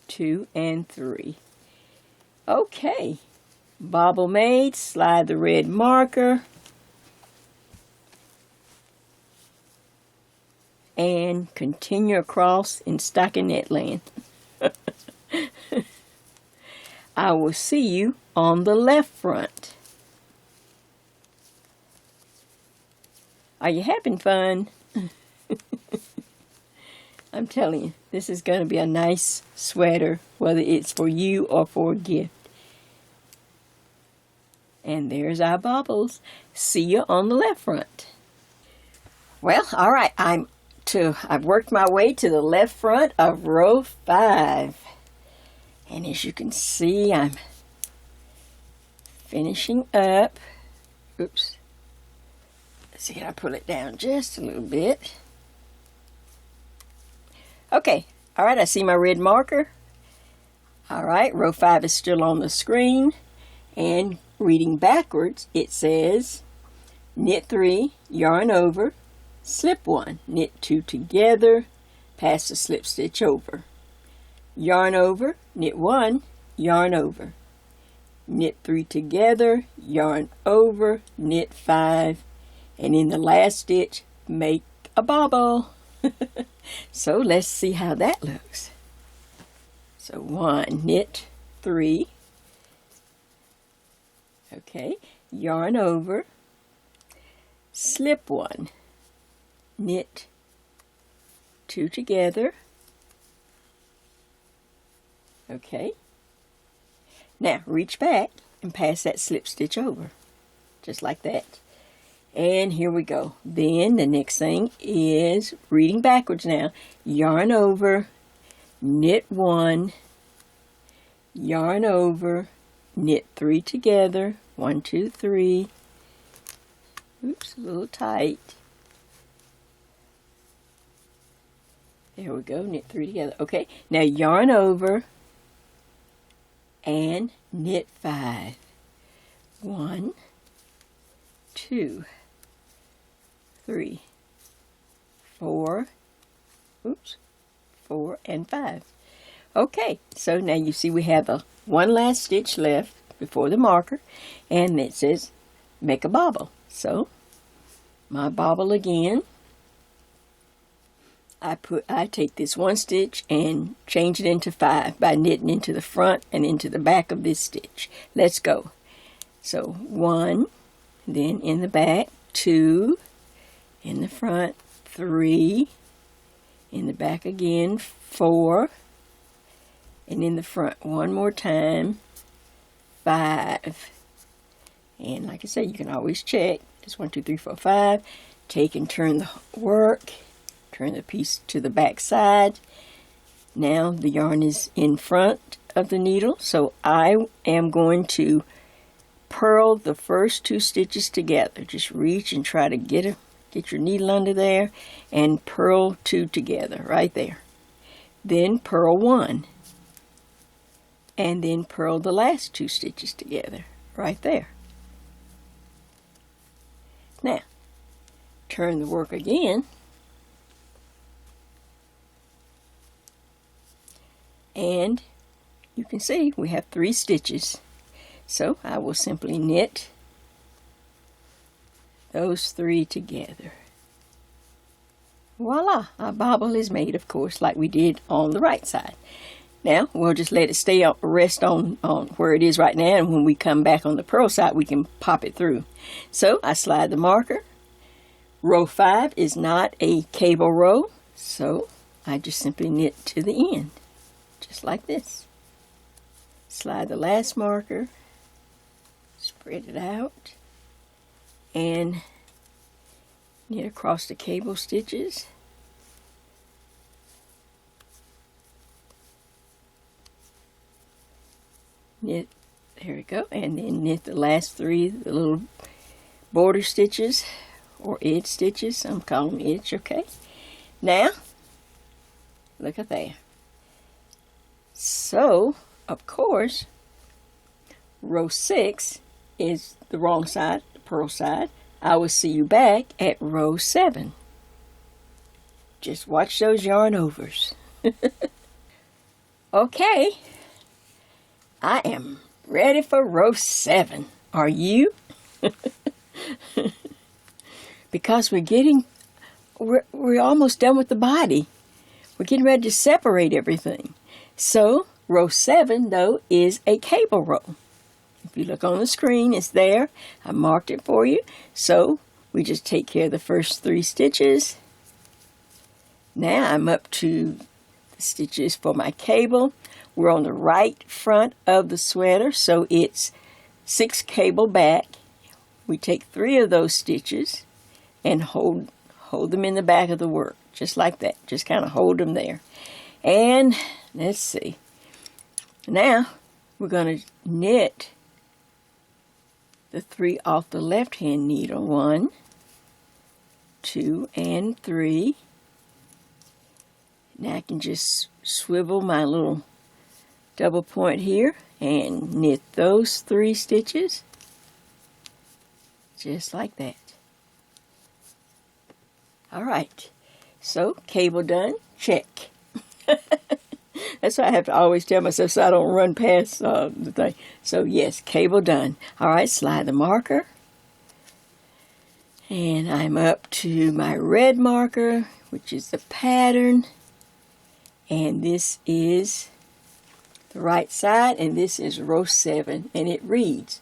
2, and 3. Okay, bobble made, slide the red marker, and continue across in stockinette land. I will see you on the left front. Are you having fun? I'm telling you, this is going to be a nice sweater, whether it's for you or for a gift. And there's our bobbles. See you on the left front. Well, all right, I've worked my way to the left front of row 5. And as you can see, I'm finishing up. Oops. Let's see, can I pull it down just a little bit? Okay, all right, I see my red marker. All right, row 5 is still on the screen. And reading backwards, it says, knit 3, yarn over, slip 1, knit 2 together, pass the slip stitch over. Yarn over, knit 1, yarn over. Knit 3 together, yarn over, knit 5, and in the last stitch, make a bobble. So let's see how that looks. So 1, knit 3. Okay, yarn over, slip 1, knit 2 together. Okay, now reach back and pass that slip stitch over, just like that. And here we go. Then the next thing is reading backwards now. Yarn over, knit 1, yarn over, knit 3 together. 1, 2, 3. Oops, a little tight. There we go, knit 3 together. Okay, now yarn over and knit 5. 1, 2, 3. 4, oops, 4 and 5. Okay, so now you see we have a one last stitch left before the marker, and it says make a bobble. So my bobble again, I take this one stitch and change it into 5 by knitting into the front and into the back of this stitch. Let's go. So 1, then in the back, 2, in the front, 3, in the back again, 4, and in the front one more time, 5. And like I said, you can always check. It's 1, 2, 3, 4, 5. Take and turn the work. Turn the piece to the back side. Now the yarn is in front of the needle, so I am going to purl the first 2 stitches together. Just reach and try to get your needle under there and purl 2 together right there. Then purl 1, and then purl the last 2 stitches together right there. Now turn the work again, and you can see we have 3 stitches. So I will simply knit those 3 together. Voila! Our bobble is made, of course, like we did on the right side. Now we'll just let it rest on where it is right now, and when we come back on the purl side we can pop it through. So I slide the marker. Row 5 is not a cable row, so I just simply knit to the end. Just like this. Slide the last marker, spread it out, and knit across the cable stitches. Knit, there we go, and then knit the last 3, the little border stitches, or edge stitches. I'm calling them edge, okay? Now, look at that. So, of course, row 6 is the wrong side, the purl side. I will see you back at row 7. Just watch those yarn overs. Okay, I am ready for row 7. Are you? Because we're almost done with the body. We're getting ready to separate everything. So, row 7, though, is a cable row. If you look on the screen, it's there. I marked it for you. So, we just take care of the first 3 stitches. Now, I'm up to the stitches for my cable. We're on the right front of the sweater, so it's 6 cable back. We take 3 of those stitches and hold them in the back of the work, just like that. Just kind of hold them there. And let's see. Now we're going to knit the 3 off the left hand needle. 1, 2, and 3. Now I can just swivel my little double point here and knit those 3 stitches just like that. Alright, so cable done, check. That's why I have to always tell myself so I don't run past the thing. So yes, cable done. Alright, slide the marker. And I'm up to my red marker, which is the pattern. And this is the right side, and this is row 7. And it reads,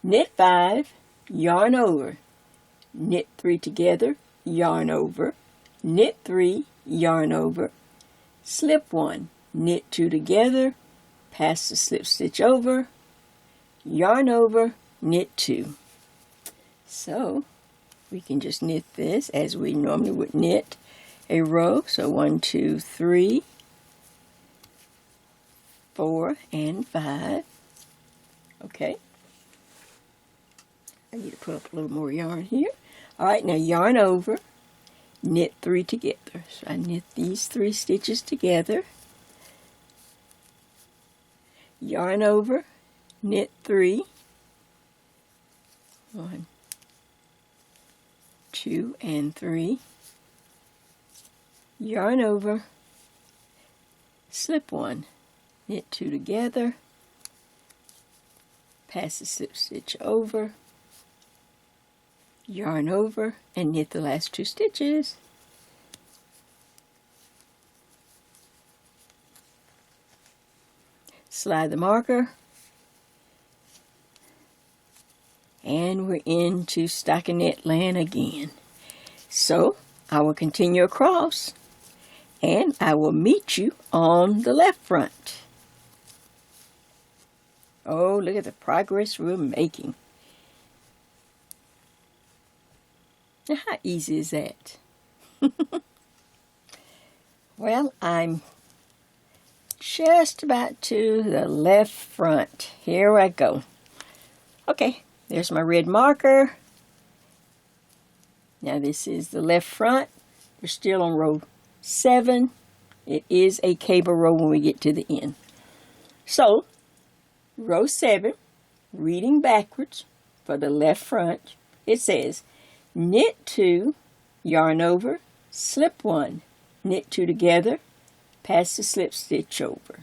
knit 5, yarn over, knit 3 together, yarn over, knit 3, yarn over, slip 1, knit 2 together, pass the slip stitch over, yarn over, knit 2. So we can just knit this as we normally would knit a row. So 1, 2, 3, 4, and 5. Okay. I need to put up a little more yarn here. Alright, now yarn over, knit 3 together. So I knit these 3 stitches together. Yarn over, knit 3. 1, 2, and 3. yarn over, slip 1, knit 2 together, pass the slip stitch over, yarn over, and knit the last 2 stitches. Slide the marker, and we're into stockinette land again. So I will continue across, and I will meet you on the left front. Oh, look at the progress we're making. Now, how easy is that? Well, I'm just about to the left front. Here I go. Okay, there's my red marker. Now this is the left front. We're still on row 7. It is a cable row when we get to the end. So, row 7, reading backwards for the left front, it says knit 2, yarn over, slip 1, knit 2 together, pass the slip stitch over,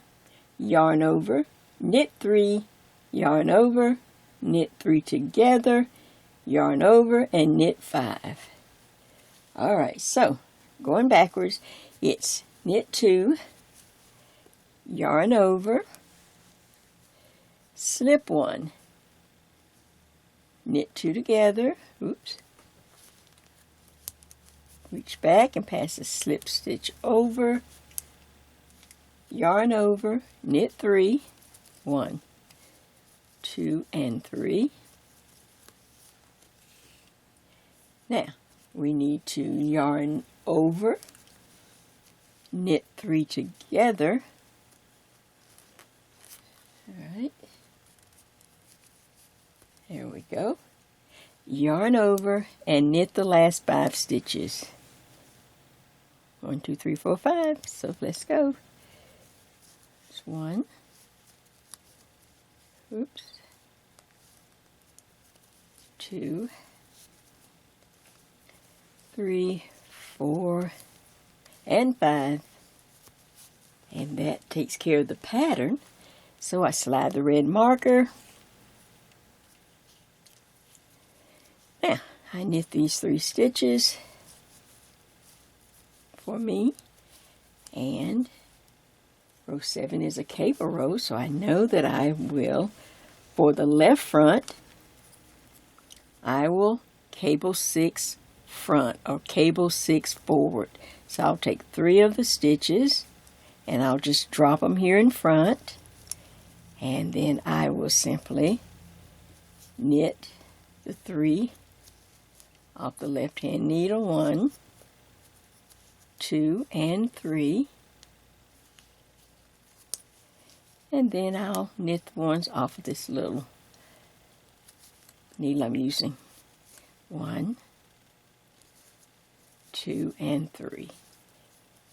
yarn over, knit 3, yarn over, knit 3 together, yarn over, and knit 5. Alright, so going backwards, it's knit 2, yarn over, slip 1, knit 2 together, oops, reach back and pass the slip stitch over, yarn over, knit 3, 1, 2, and 3. Now, we need to yarn over, knit 3 together. Alright, there we go. Yarn over and knit the last 5 stitches. 1, 2, 3, 4, 5. So let's go. 1, oops, 2, 3, 4, and 5, and that takes care of the pattern. So I slide the red marker. Now I knit these 3 stitches for me, and row 7 is a cable row, so I know that I will, for the left front, I will cable 6 front or cable 6 forward. So I'll take 3 of the stitches and I'll just drop them here in front, and then I will simply knit the 3 off the left hand needle, 1, 2, and 3. And then I'll knit the ones off of this little needle I'm using. 1, 2, and 3.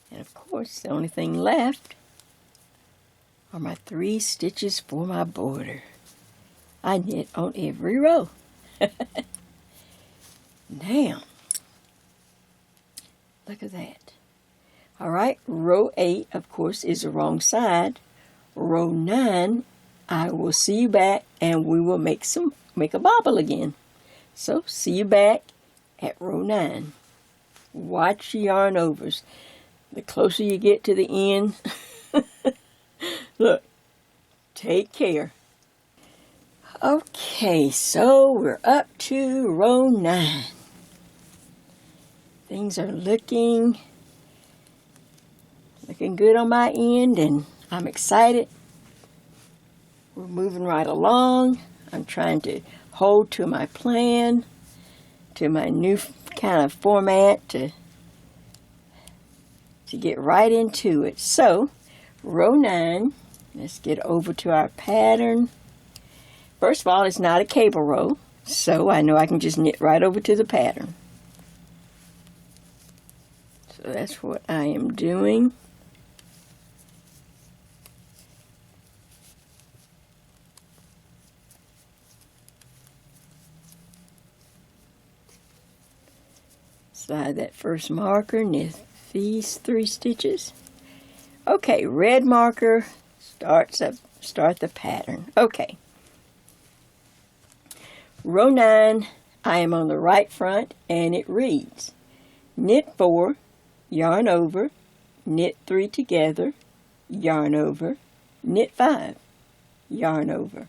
And of course, the only thing left are my 3 stitches for my border. I knit on every row. Now, look at that. Alright, row 8, of course, is the wrong side. Row 9, I will see you back and we will make a bobble again. So, see you back at row 9. Watch your yarn overs. The closer you get to the end, look, take care. Okay, so we're up to row 9. Things are looking good on my end, and I'm excited. We're moving right along. I'm trying to hold to my plan, to my new kind of format, to get right into it. So, row 9, let's get over to our pattern. First of all, it's not a cable row, so I know I can just knit right over to the pattern. So that's what I am doing. Slide that first marker, knit these 3 stitches. Okay, red marker start the pattern. Okay. Row 9, I am on the right front, and it reads, knit 4, yarn over, knit 3 together, yarn over, knit 5, yarn over,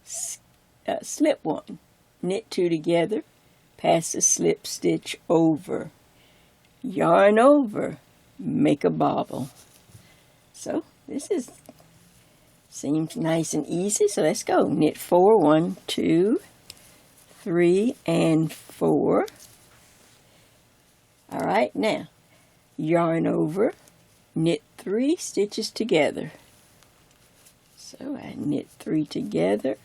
slip 1, knit 2 together, pass the slip stitch over, yarn over, make a bobble. So this seems nice and easy, so let's go. Knit 4, 1, 2, 3, and 4. All right, now yarn over, knit 3 stitches together. So I knit 3 together.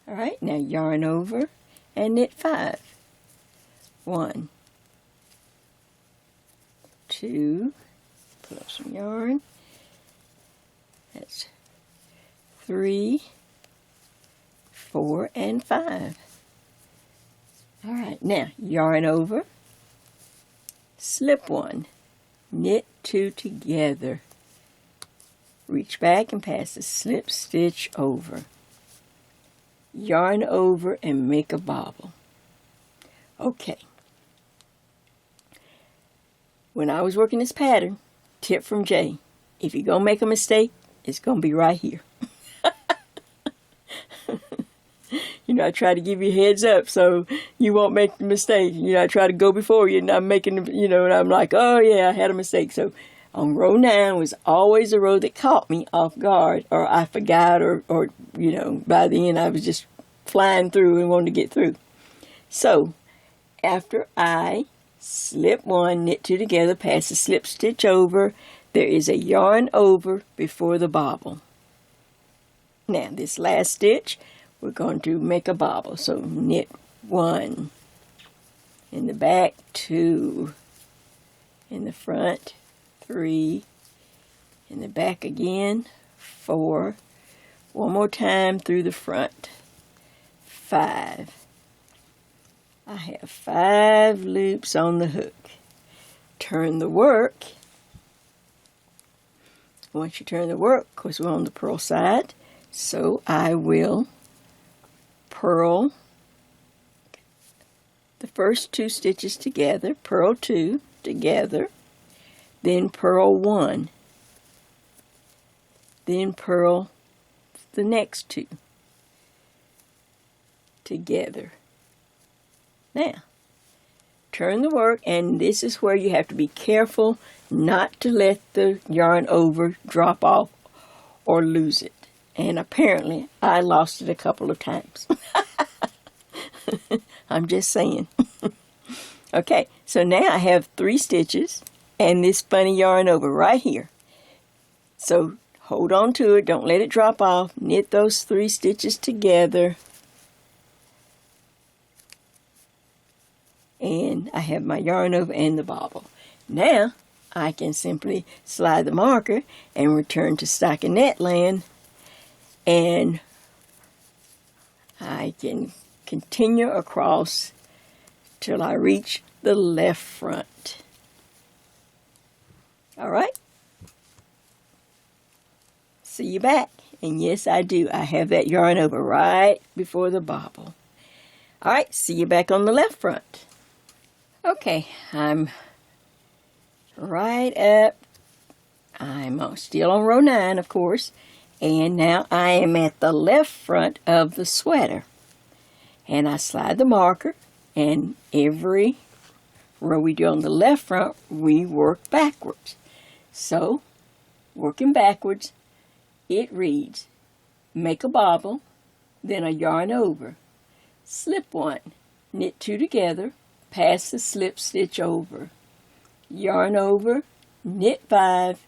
All right, now yarn over and knit 5. 1, 2, pull up some yarn. That's 3, 4, and 5. All right, now yarn over, slip 1, knit 2 together, reach back and pass the slip stitch over, yarn over and make a bobble. Okay. When I was working this pattern, tip from Jay, if you're going to make a mistake, it's going to be right here. You know, I try to give you heads up so you won't make the mistake. You know, I try to go before you, and I'm making, you know, and I'm like, oh yeah, I had a mistake. So on row 9 was always a row that caught me off guard, or I forgot, or you know, by the end I was just flying through and wanted to get through. So after I slip 1, knit 2 together, pass the slip stitch over, there is a yarn over before the bobble. Now this last stitch, we're going to make a bobble. So knit 1, in the back 2, in the front 3, in the back again 4, one more time through the front 5. I have 5 loops on the hook. Turn the work. Once you turn the work, of course we're on the purl side, so I will purl the first 2 stitches together, purl 2 together, then purl 1, then purl the next 2 together. Now, turn the work, and this is where you have to be careful not to let the yarn over drop off or lose it. And apparently, I lost it a couple of times. I'm just saying. Okay, so now I have 3 stitches and this funny yarn over right here. So hold on to it, don't let it drop off. Knit those 3 stitches together. And I have my yarn over and the bobble. Now I can simply slide the marker and return to stockinette land, and I can continue across till I reach the left front. All right. See you back. And yes, I do. I have that yarn over right before the bobble. All right. See you back on the left front. Okay. I'm right up. I'm still on row 9, of course. And now I am at the left front of the sweater. And I slide the marker, and every row we do on the left front, we work backwards. So, working backwards, it reads, make a bobble, then a yarn over, slip 1, knit 2 together, pass the slip stitch over, yarn over, knit 5,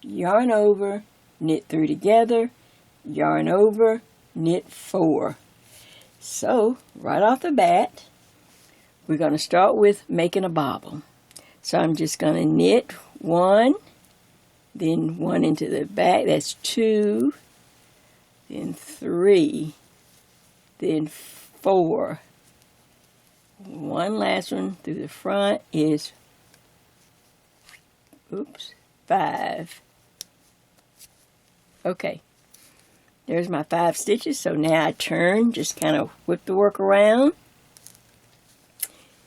yarn over, knit 3 together, yarn over, knit 4. So, right off the bat, we're going to start with making a bobble. So I'm just going to knit 1, then 1 into the back, that's 2, then 3, then 4. One last one through the front is oops, 5. Okay, there's my 5 stitches. So now I turn, just kind of whip the work around.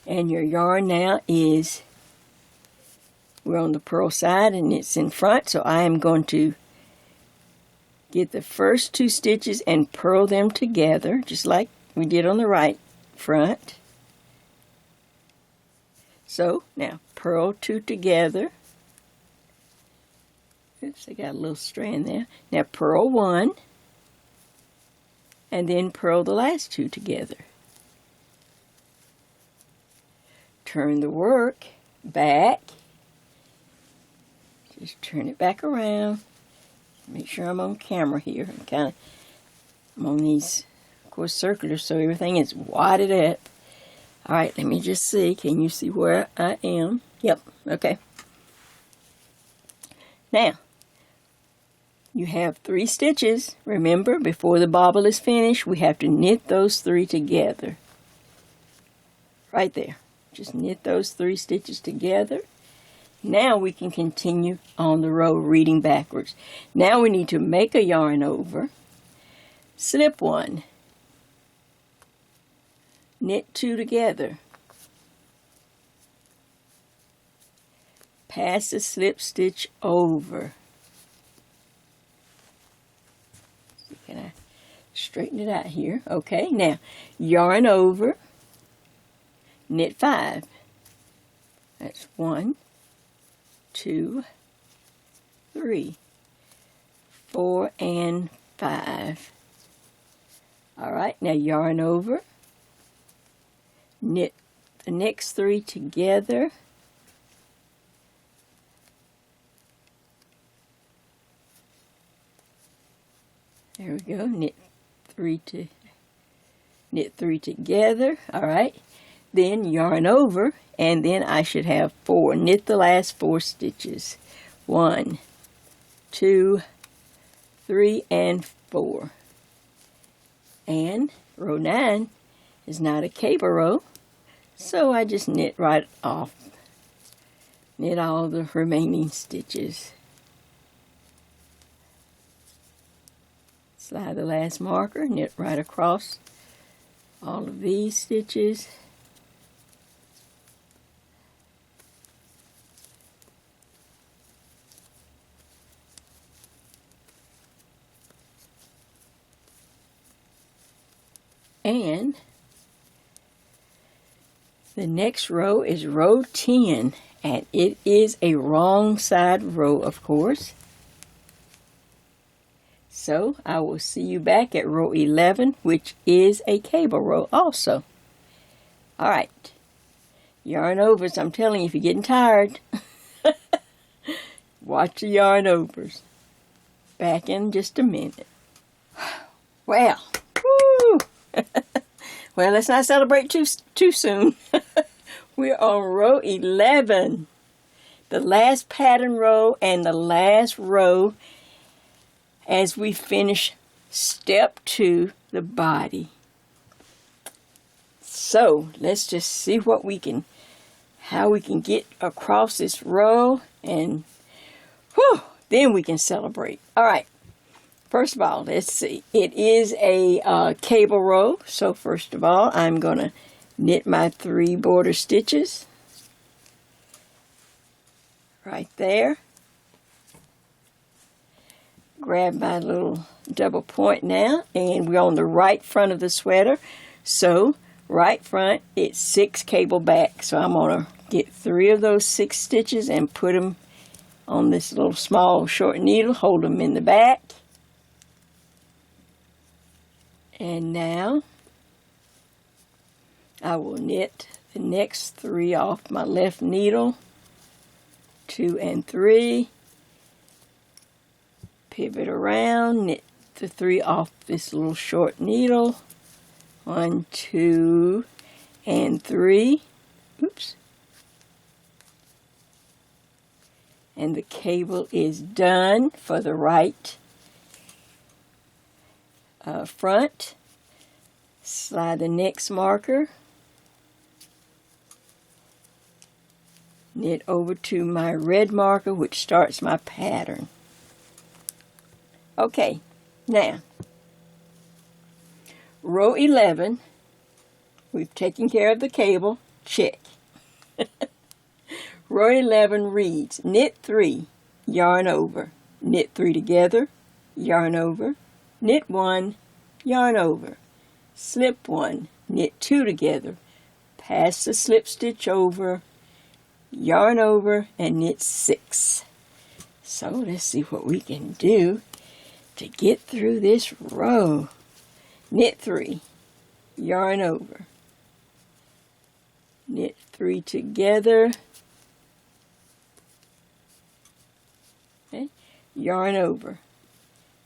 And your yarn now is, we're on the purl side and it's in front, so I am going to get the first 2 stitches and purl them together, just like we did on the right front. So now purl 2 together. Oops, I got a little strand there. Now purl 1 and then purl the last 2 together. Turn the work back. Just turn it back around. Make sure I'm on camera here. I'm on these, of course, circular, so everything is wadded up. All right, let me just see. Can you see where I am? Yep, okay. Now, you have 3 stitches. Remember, before the bobble is finished, we have to knit those 3 together. Right there. Just knit those 3 stitches together. Now we can continue on the row reading backwards. Now we need to make a yarn over, slip 1, knit 2 together, pass the slip stitch over. So can I straighten it out here? Okay, now yarn over, knit 5. That's 1, 2, 3, 4, and 5. All right, now yarn over, knit the next 3 together, there we go, knit 3 together. All right, then yarn over, and then I should have 4. Knit the last 4 stitches. 1, 2, 3, and 4. And row 9 is not a cable row, so I just knit right off. Knit all the remaining stitches. Slide the last marker, knit right across all of these stitches. And the next row is row 10, and it is a wrong side row, of course. So I will see you back at row 11, which is a cable row also. All right, yarn overs. I'm telling you, if you're getting tired, watch the yarn overs. Back in just a minute. Well, woo! Well, let's not celebrate too soon. We're on row 11, the last pattern row and the last row as we finish step 2, the body. So let's just see how we can get across this row, and then we can celebrate. All right. First of all, let's see. It is a cable row, so first of all, I'm going to knit my 3 border stitches right there. Grab my little double point now, and we're on the right front of the sweater. So right front, it's 6 cable back. So I'm going to get 3 of those 6 stitches and put them on this little small short needle, hold them in the back. And now I will knit the next 3 off my left needle, 2 and 3, pivot around, knit the 3 off this little short needle, 1, 2, and 3, oops, and the cable is done for the right front. Slide the next marker, knit over to my red marker, which starts my pattern. Okay, now, row 11, we've taken care of the cable, check. Row 11 reads, knit 3, yarn over, knit 3 together, yarn over, knit 1, yarn over, slip 1, knit 2 together, pass the slip stitch over, yarn over, and knit 6. So let's see what we can do to get through this row. Knit 3, yarn over, knit 3 together, okay, yarn over,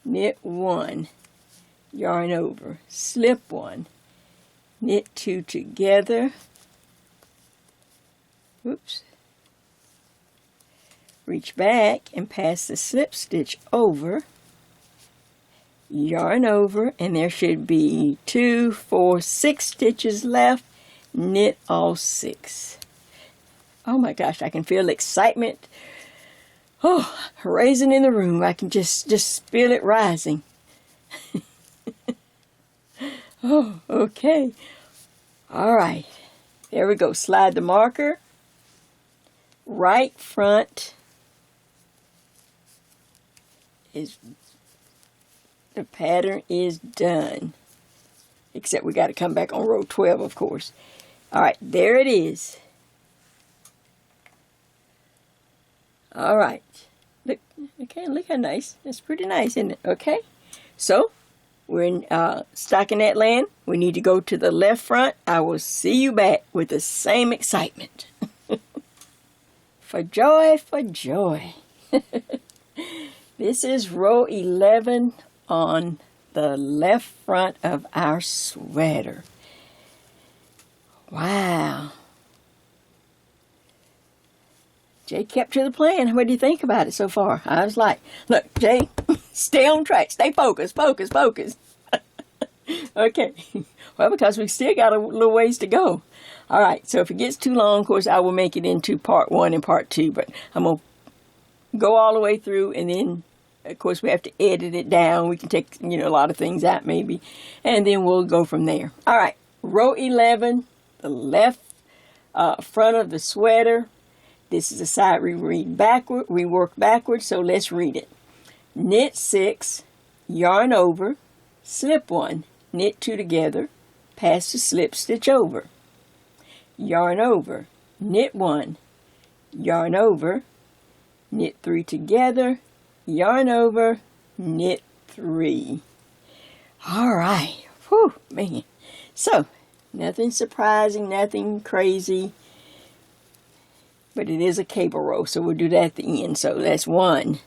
knit 1, yarn over, slip 1, knit 2 together, oops, reach back and pass the slip stitch over, yarn over, and there should be 2, 4, 6 stitches left. Knit all 6. Oh my gosh, I can feel excitement. Oh, rising in the room. I can just feel it rising. Oh, okay. All right. There we go. Slide the marker. Right front is, the pattern is done. Except we got to come back on row 12, of course. All right, there it is. All right. Look, okay, look how nice. That's pretty nice, isn't it? Okay. So, we're in stockinette land. We need to go to the left front. I will see you back with the same excitement. For joy, for joy. This is row 11 on the left front of our sweater. Wow. Jay kept to the plan. What do you think about it so far? I was like, look, Jay, stay on track. Stay focused, focus, focus. Okay. Well, because we still got a little ways to go. All right. So if it gets too long, of course, I will make it into part 1 and part 2. But I'm going to go all the way through, and then, of course, we have to edit it down. We can take, a lot of things out maybe. And then we'll go from there. All right. Row 11, the left front of the sweater. This is the side we read backward. We work backwards, so let's read it. Knit 6, yarn over, slip 1, knit 2 together, pass the slip stitch over. Yarn over, knit 1, yarn over, knit 3 together, yarn over, knit 3. All right. Whew, man. So, nothing surprising, nothing crazy. But it is a cable row, so we'll do that at the end. So that's 1,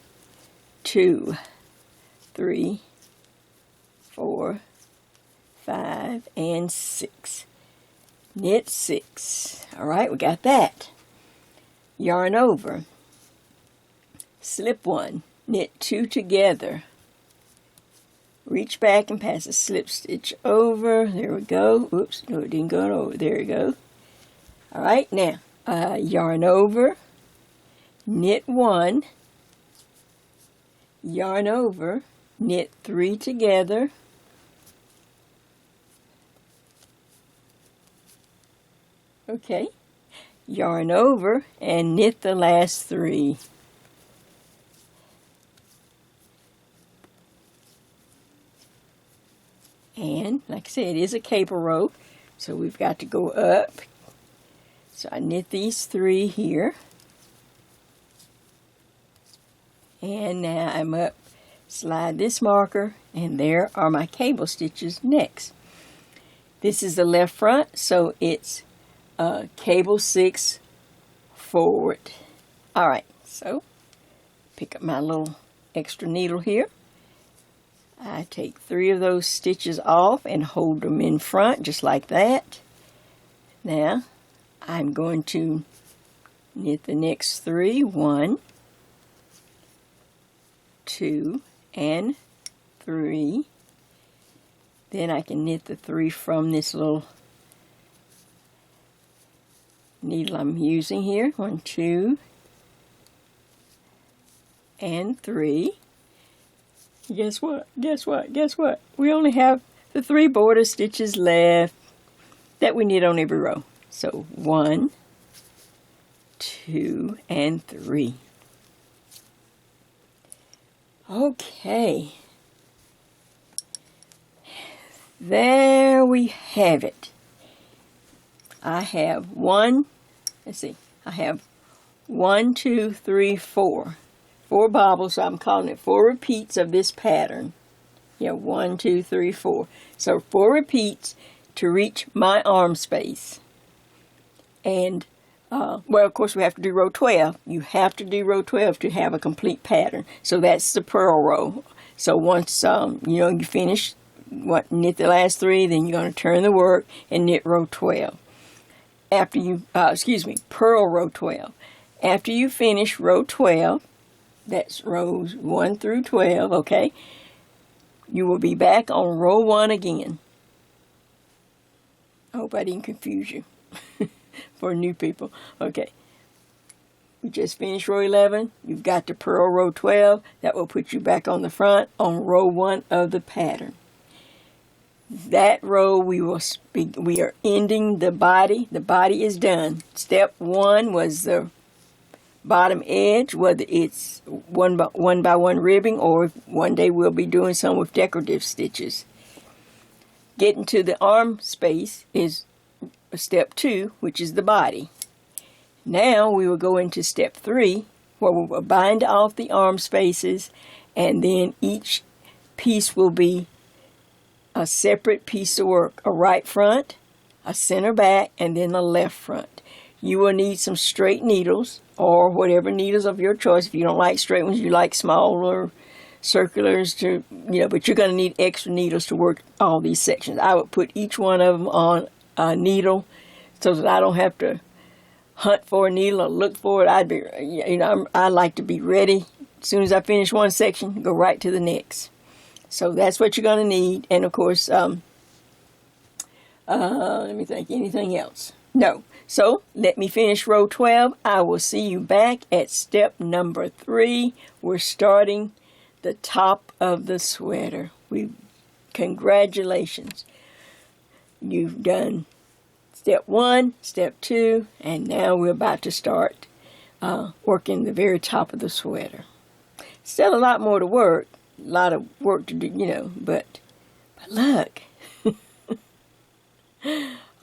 2, 3, 4, 5, and 6. Knit 6. All right, we got that. Yarn over. Slip 1. Knit 2 together. Reach back and pass a slip stitch over. There we go. Oops, no, it didn't go over. There we go. All right, now. Yarn over, knit 1, yarn over, knit 3 together, okay, yarn over, and knit the last 3. And, like I said, it is a cable row, so we've got to go up. So I knit these 3 here. And now I'm up, slide this marker, and there are my cable stitches next. This is the left front, so it's cable 6 forward. All right, so pick up my little extra needle here. I take 3 of those stitches off and hold them in front, just like that. Now, I'm going to knit the next 3, 1, 2, and 3. Then I can knit the 3 from this little needle I'm using here. 1, 2, and 3. Guess what? Guess what? Guess what? We only have the 3 border stitches left that we knit on every row. So 1, 2, and 3. Okay. There we have it. I have I have 1, 2, 3, 4. 4 bobbles, so I'm calling it 4 repeats of this pattern. 1, 2, 3, 4. So 4 repeats to reach my arm space. And, well, of course, we have to do row 12. You have to do row 12 to have a complete pattern. So that's the purl row. So once, you finish, knit the last 3, then you're going to turn the work and knit row 12. After you, purl row 12. After you finish row 12, that's rows 1 through 12, okay, you will be back on row 1 again. I hope I didn't confuse you for new people. Okay, we just finished row 11. You've got to purl row 12. That will put you back on the front on row 1 of the pattern. That row we are ending the body. The body is done. Step 1 was the bottom edge, whether it's one by one ribbing, or one day we'll be doing some with decorative stitches. Getting to the arm space is step 2, which is the body. Now we will go into step 3, where we will bind off the arm spaces, and then each piece will be a separate piece of work, a right front, a center back, and then a left front. You will need some straight needles, or whatever needles of your choice. If you don't like straight ones, you like smaller circulars, but you're going to need extra needles to work all these sections. I would put each one of them on a needle so that I don't have to hunt for a needle or look for it. I like to be ready. As soon as I finish one section, go right to the next. So that's what you're going to need. And of course, let me think, anything else? No. So let me finish row 12. I will see you back at step number 3. We're starting the top of the sweater. Congratulations. You've done step 1, step 2, and now we're about to start working the very top of the sweater. Still a lot more to work. A lot of work to do, but look.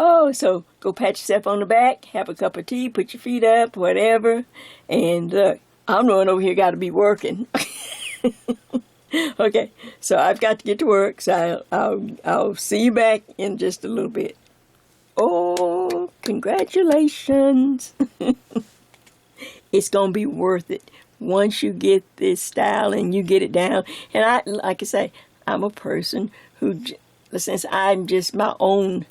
Oh, so go pat yourself on the back, have a cup of tea, put your feet up, whatever, and look, I'm the one over here got to be working. Okay, so I've got to get to work, so I'll see you back in just a little bit. Oh, congratulations. It's going to be worth it. Once you get this style and you get it down, and like I say, I'm a person who, since I'm just my own,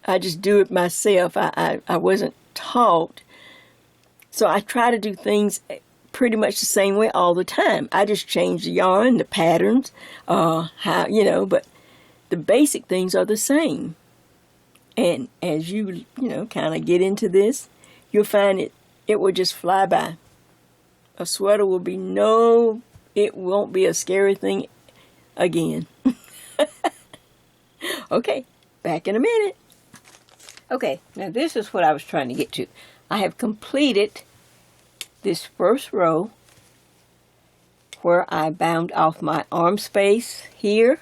I just do it myself. I wasn't taught, so I try to do things pretty much the same way all the time. I just change the yarn, the patterns, but the basic things are the same. And as you, kind of get into this, you'll find it will just fly by. A sweater will be it won't be a scary thing again. Okay, back in a minute. Okay, now this is what I was trying to get to. I have completed this first row where I bound off my arm space here,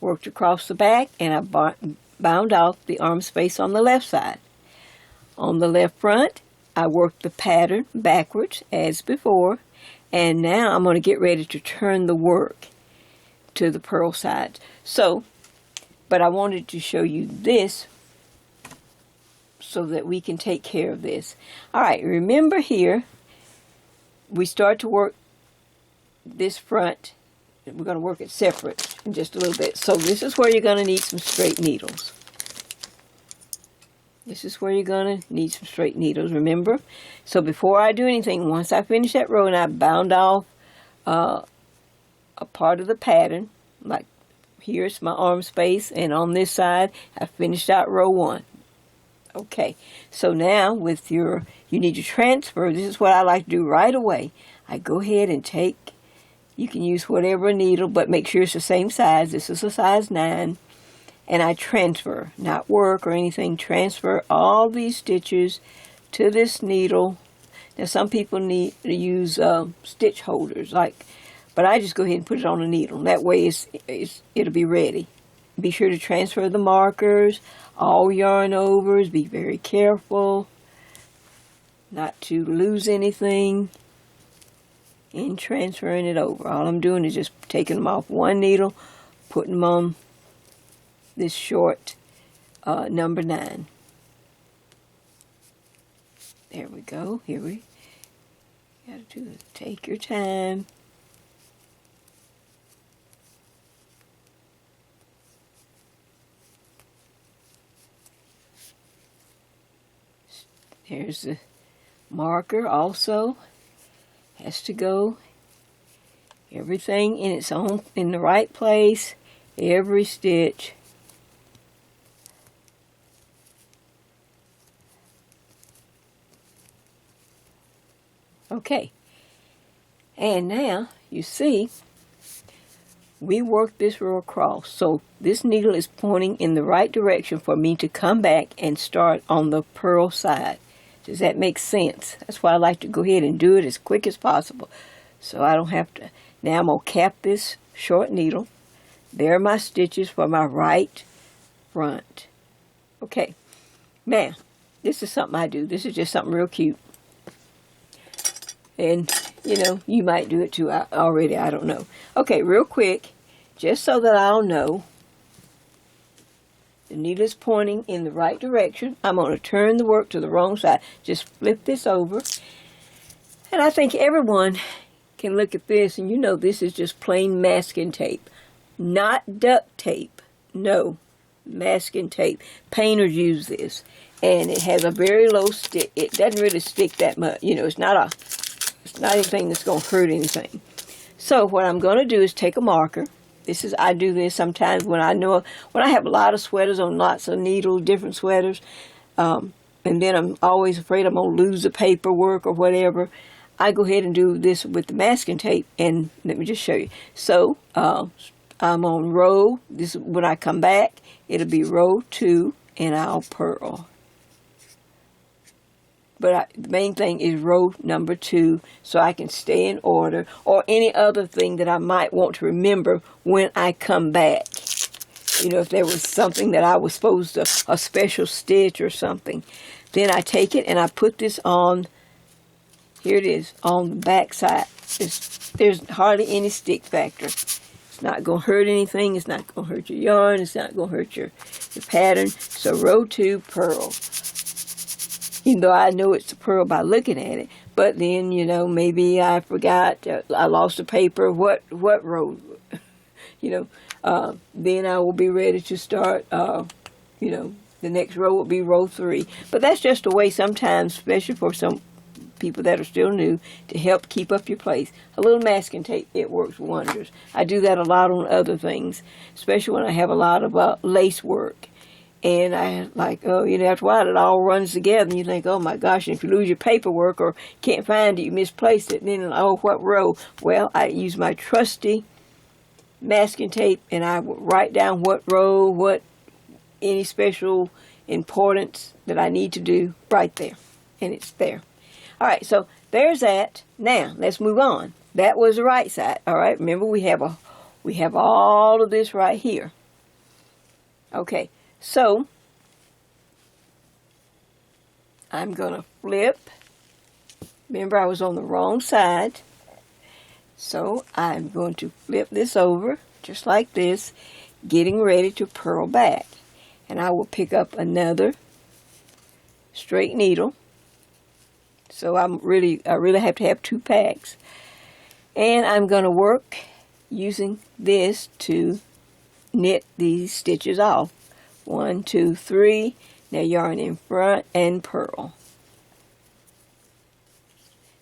worked across the back, and I bound off the arm space on the left side. On the left front, I worked the pattern backwards as before, and now I'm going to get ready to turn the work to the purl sides. But I wanted to show you this so that we can take care of this. All right, remember here, we start to work this front. We're going to work it separate in just a little bit. So this is where you're going to need some straight needles. This is where you're going to need some straight needles, remember? So before I do anything, once I finish that row and I bound off a part of the pattern, like here's my arm space, and on this side, I finished out row 1. Okay, so now with you need to transfer. This is what I like to do right away. I go ahead and take, you can use whatever needle, but make sure it's the same size. This is a size 9. And I transfer, not work or anything, transfer all these stitches to this needle. Now some people need to use stitch holders, but I just go ahead and put it on a needle. That way it'll be ready. Be sure to transfer the markers, all yarn overs. Be very careful not to lose anything in transferring it over. All I'm doing is just taking them off one needle, putting them on this short number 9. There we go. Here we gotta do it. Take your time. There's the marker also. Has to go. Everything in the right place. Every stitch. Okay. And now you see we work this row across. So this needle is pointing in the right direction for me to come back and start on the purl side. Does that make sense? That's why I like to go ahead and do it as quick as possible. So I don't have to. Now I'm going to cap this short needle. There are my stitches for my right front. Okay. Now, this is something I do. This is just something real cute. And, you might do it too already. I don't know. Okay, real quick, just so that I'll know, the needle is pointing in the right direction. I'm going to turn the work to the wrong side. Just flip this over. And I think everyone can look at this, and this is just plain masking tape. Not duct tape. No, masking tape. Painters use this. And it has a very low stick. It doesn't really stick that much. It's not anything that's going to hurt anything. So what I'm going to do is take a marker. I do this sometimes when I have a lot of sweaters on lots of needles, different sweaters, and then I'm always afraid I'm going to lose the paperwork or whatever. I go ahead and do this with the masking tape, and let me just show you. So I'm on row. This when I come back, it'll be row 2, and I'll purl. But the main thing is row number 2, so I can stay in order, or any other thing that I might want to remember when I come back. If there was something that I was supposed to, a special stitch or something. Then I take it and I put this on, here it is, on the back side. There's hardly any stick factor. It's not going to hurt anything. It's not going to hurt your yarn. It's not going to hurt your pattern. So row 2, purl. Even though I know it's a purl by looking at it. But then, maybe I forgot, I lost the paper, what row, then I will be ready to start, the next row will be row 3. But that's just a way sometimes, especially for some people that are still new, to help keep up your place. A little masking tape, it works wonders. I do that a lot on other things, especially when I have a lot of lace work. And I after a while it all runs together and you think, oh my gosh, and if you lose your paperwork or can't find it, you misplaced it, and then, what row? Well, I use my trusty masking tape and I would write down what row, any special importance that I need to do right there. And it's there. All right, so there's that. Now, let's move on. That was the right side. All right, remember we have all of this right here. Okay. So, I'm going to flip. Remember, I was on the wrong side. So, I'm going to flip this over, just like this, getting ready to purl back. And I will pick up another straight needle. So, I really have to have 2 packs. And I'm going to work using this to knit these stitches off. 1, 2, 3. Now yarn in front and purl.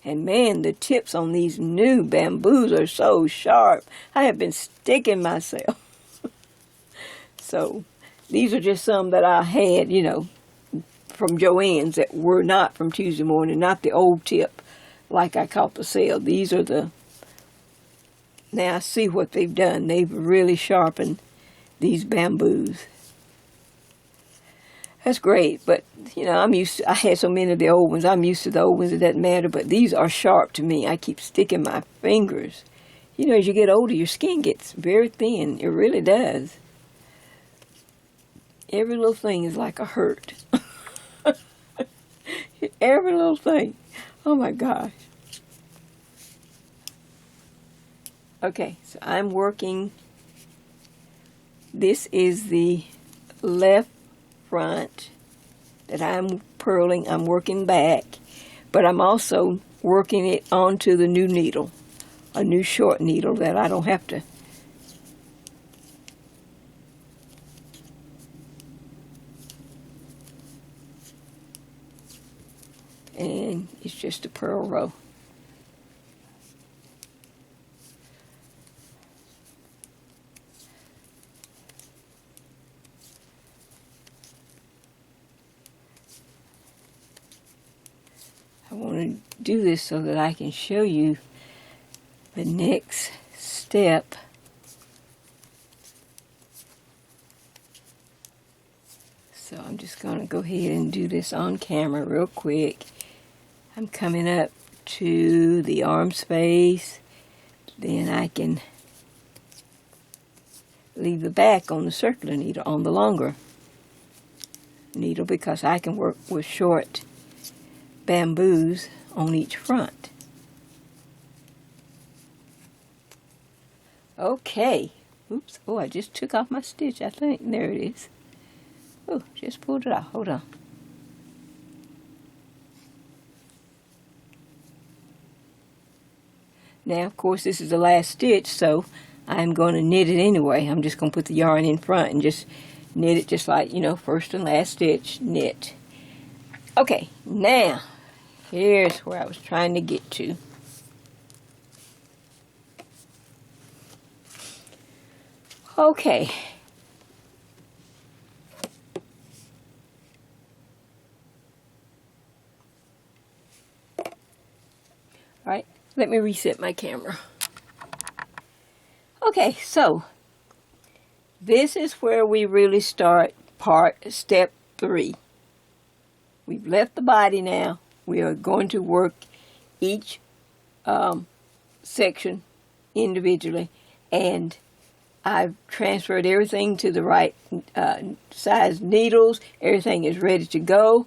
And man, the tips on these new bamboos are so sharp. I have been sticking myself. So these are just some that I had, from Joann's that were not from Tuesday morning, not the old tip like I caught the sale. These are the, now I see what they've done. They've really sharpened these bamboos. That's great, but you know, I had so many of the old ones. I'm used to the old ones, it doesn't matter, but these are sharp to me. I keep sticking my fingers. You know, as you get older, your skin gets very thin. It really does. Every little thing is like a hurt. Every little thing. Oh my gosh. Okay, so I'm working. This is the left front that I'm purling. I'm working back, but I'm also working it onto the new needle, a new short needle that I don't have to. And it's just a purl row. I want to do this so that I can show you the next step. So I'm just going to go ahead and do this on camera real quick. I'm coming up to the arm space. Then I can leave the back on the circular needle, on the longer needle, because I can work with short bamboos on each front. Okay. Oops. Oh, I just took off my stitch, I think. There it is. Oh, just pulled it out. Hold on. Now, of course, this is the last stitch, so I'm going to knit it anyway. I'm just going to put the yarn in front and just knit it just like, you know, first and last stitch, knit. Okay, now, here's where I was trying to get to. Okay. All right, let me reset my camera. Okay, so this is where we really start step 3. We've left the body now. We are going to work each section individually, and I've transferred everything to the right size needles. Everything is ready to go,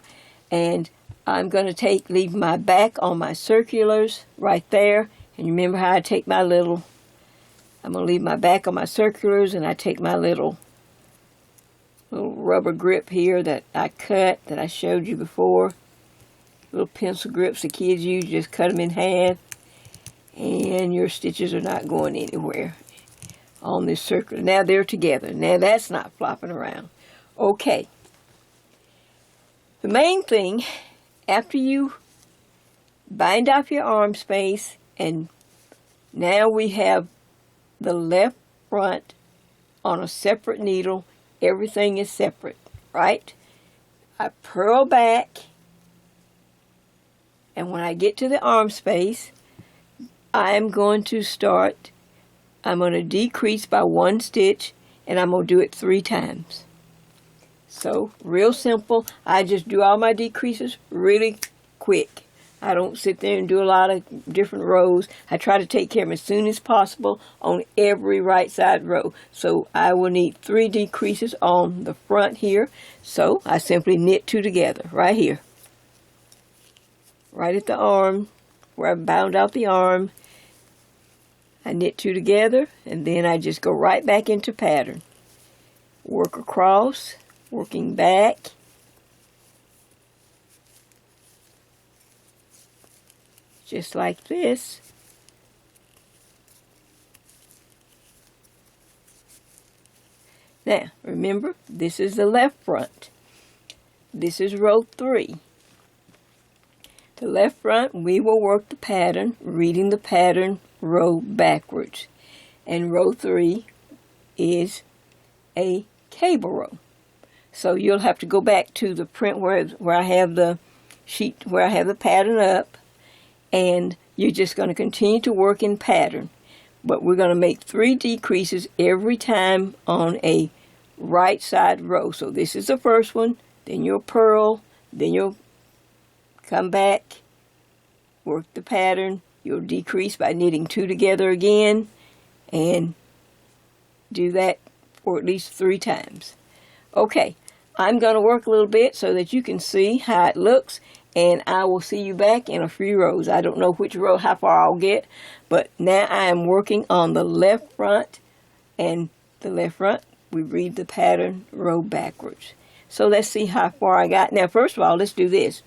and I'm going to leave my back on my circulars right there. And you remember how I take my little, I'm going to leave my back on my circulars, and I take my little rubber grip here that I cut, that I showed you before. Little pencil grips the kids use, just cut them in half. And your stitches are not going anywhere on this circular. Now they're together. Now that's not flopping around. Okay. The main thing, after you bind off your arm space, and now we have the left front on a separate needle. Everything is separate, right? I purl back, and when I get to the arm space, I'm going to decrease by 1 stitch, and I'm going to do it 3 times. So, real simple. I just do all my decreases really quick. I don't sit there and do a lot of different rows. I try to take care of them as soon as possible on every right side row. So I will need 3 decreases on the front here. So I simply knit 2 together right here. Right at the arm, where I bound out the arm. I knit 2 together, and then I just go right back into pattern. Work across, working back. Just like this. Now, remember, this is the left front. This is row 3. The left front, we will work the pattern, reading the pattern row backwards. And row 3 is a cable row. So you'll have to go back to the print where I have the sheet, where I have the pattern up, and you're just going to continue to work in pattern. But we're going to make 3 decreases every time on a right side row. So this is the first one, then you'll purl, then you'll come back, work the pattern, you'll decrease by knitting 2 together again, and do that for at least 3 times. Okay, I'm going to work a little bit so that you can see how it looks, and I will see you back in a few rows. I don't know which row, how far I'll get, but now I am working on the left front, and the left front, we read the pattern row backwards. So let's see how far I got. Now, first of all, let's do this.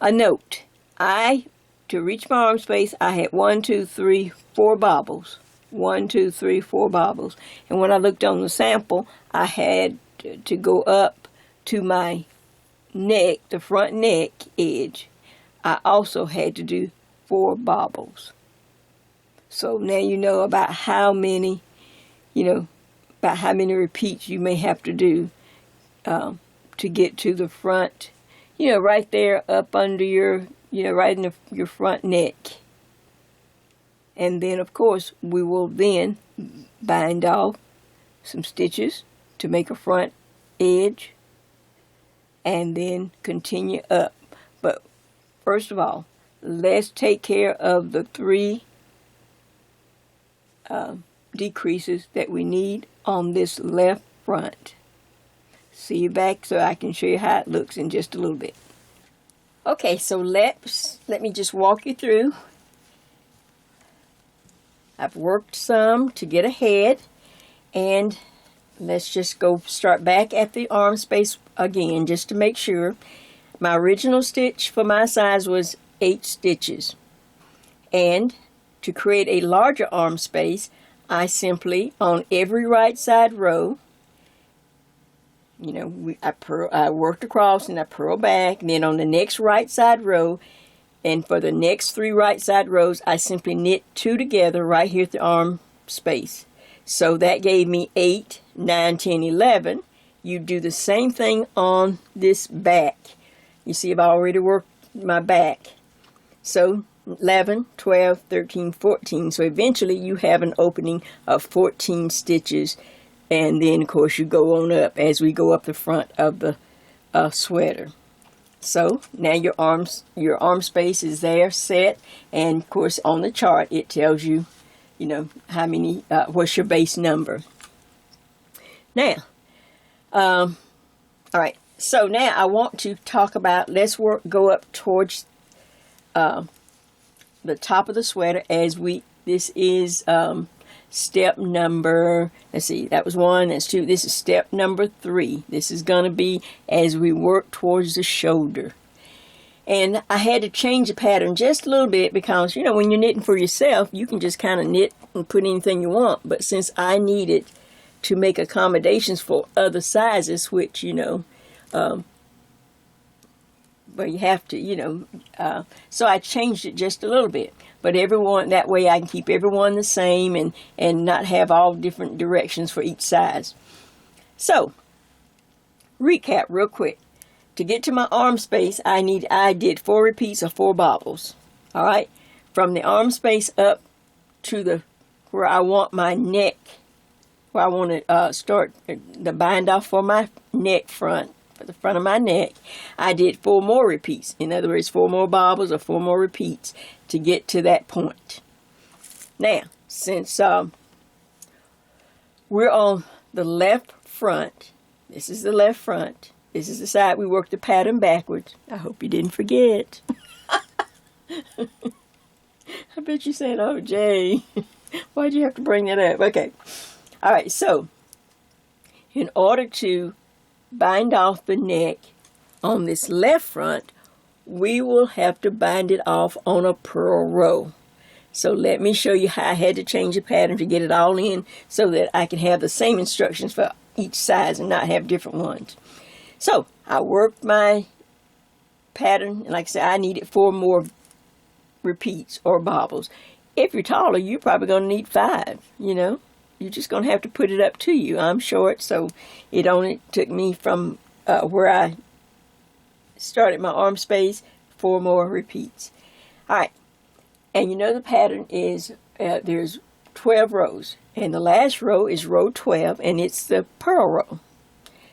A note. To reach my arm space, I had 1, 2, 3, 4 bobbles. 1, 2, 3, 4 bobbles. And when I looked on the sample, I had to go up to my neck, the front neck edge. I also had to do 4 bobbles. So now you know about how many, about how many repeats you may have to do to get to the front, right there up under your, right in your front neck. And then, of course, we will then bind off some stitches to make a front edge, and then continue up. But first of all, let's take care of the 3 decreases that we need on this left front. See you back so I can show you how it looks in just a little bit. Okay, so let me just walk you through. I've worked some to get ahead, and let's just go start back at the arm space again just to make sure. My original stitch for my size was 8 stitches, and to create a larger arm space, I simply, on every right side row, I worked across and I purl back, and then on the next right side row, and for the next 3 right side rows, I simply knit 2 together right here at the arm space. So that gave me 8, 9, 10, 11. You do the same thing on this back. You see, I've already worked my back. So 11, 12, 13, 14. So eventually you have an opening of 14 stitches. And then, of course, you go on up as we go up the front of the sweater. So now your arm space is there, set. And, of course, on the chart, it tells you, how many, what's your base number. Now, all right. So now I want to talk about, go up towards the top of the sweater as this is step number, let's see, that was 1, that's 2, this is step number 3. This is going to be as we work towards the shoulder. And I had to change the pattern just a little bit because, when you're knitting for yourself, you can just kind of knit and put anything you want. But since I needed to make accommodations for other sizes, which, but you have to, so I changed it just a little bit. But that way I can keep everyone the same and not have all different directions for each size. So, recap real quick. To get to my arm space, I did 4 repeats of 4 bobbles. All right? From the arm space up to where I want my neck, where I want to start the bind off for my neck front, for the front of my neck, I did 4 more repeats. In other words, 4 more bobbles or 4 more repeats to get to that point. Now, since we're on the left front, this is the left front, this is the side we worked the pattern backwards. I hope you didn't forget. I bet you said, oh, Jay, why'd you have to bring that up? Okay. All right, so in order to bind off the neck on this left front, we will have to bind it off on a purl row. So let me show you how I had to change the pattern to get it all in so that I can have the same instructions for each size and not have different ones. So I worked my pattern, and like I said, I needed 4 more repeats or bobbles. If you're taller, you're probably going to need 5, you're just going to have to put it up to you. I'm short, so it only took me from where I started my arm space 4 more repeats. All right, and you know the pattern is there's 12 rows, and the last row is row 12, and it's the purl row.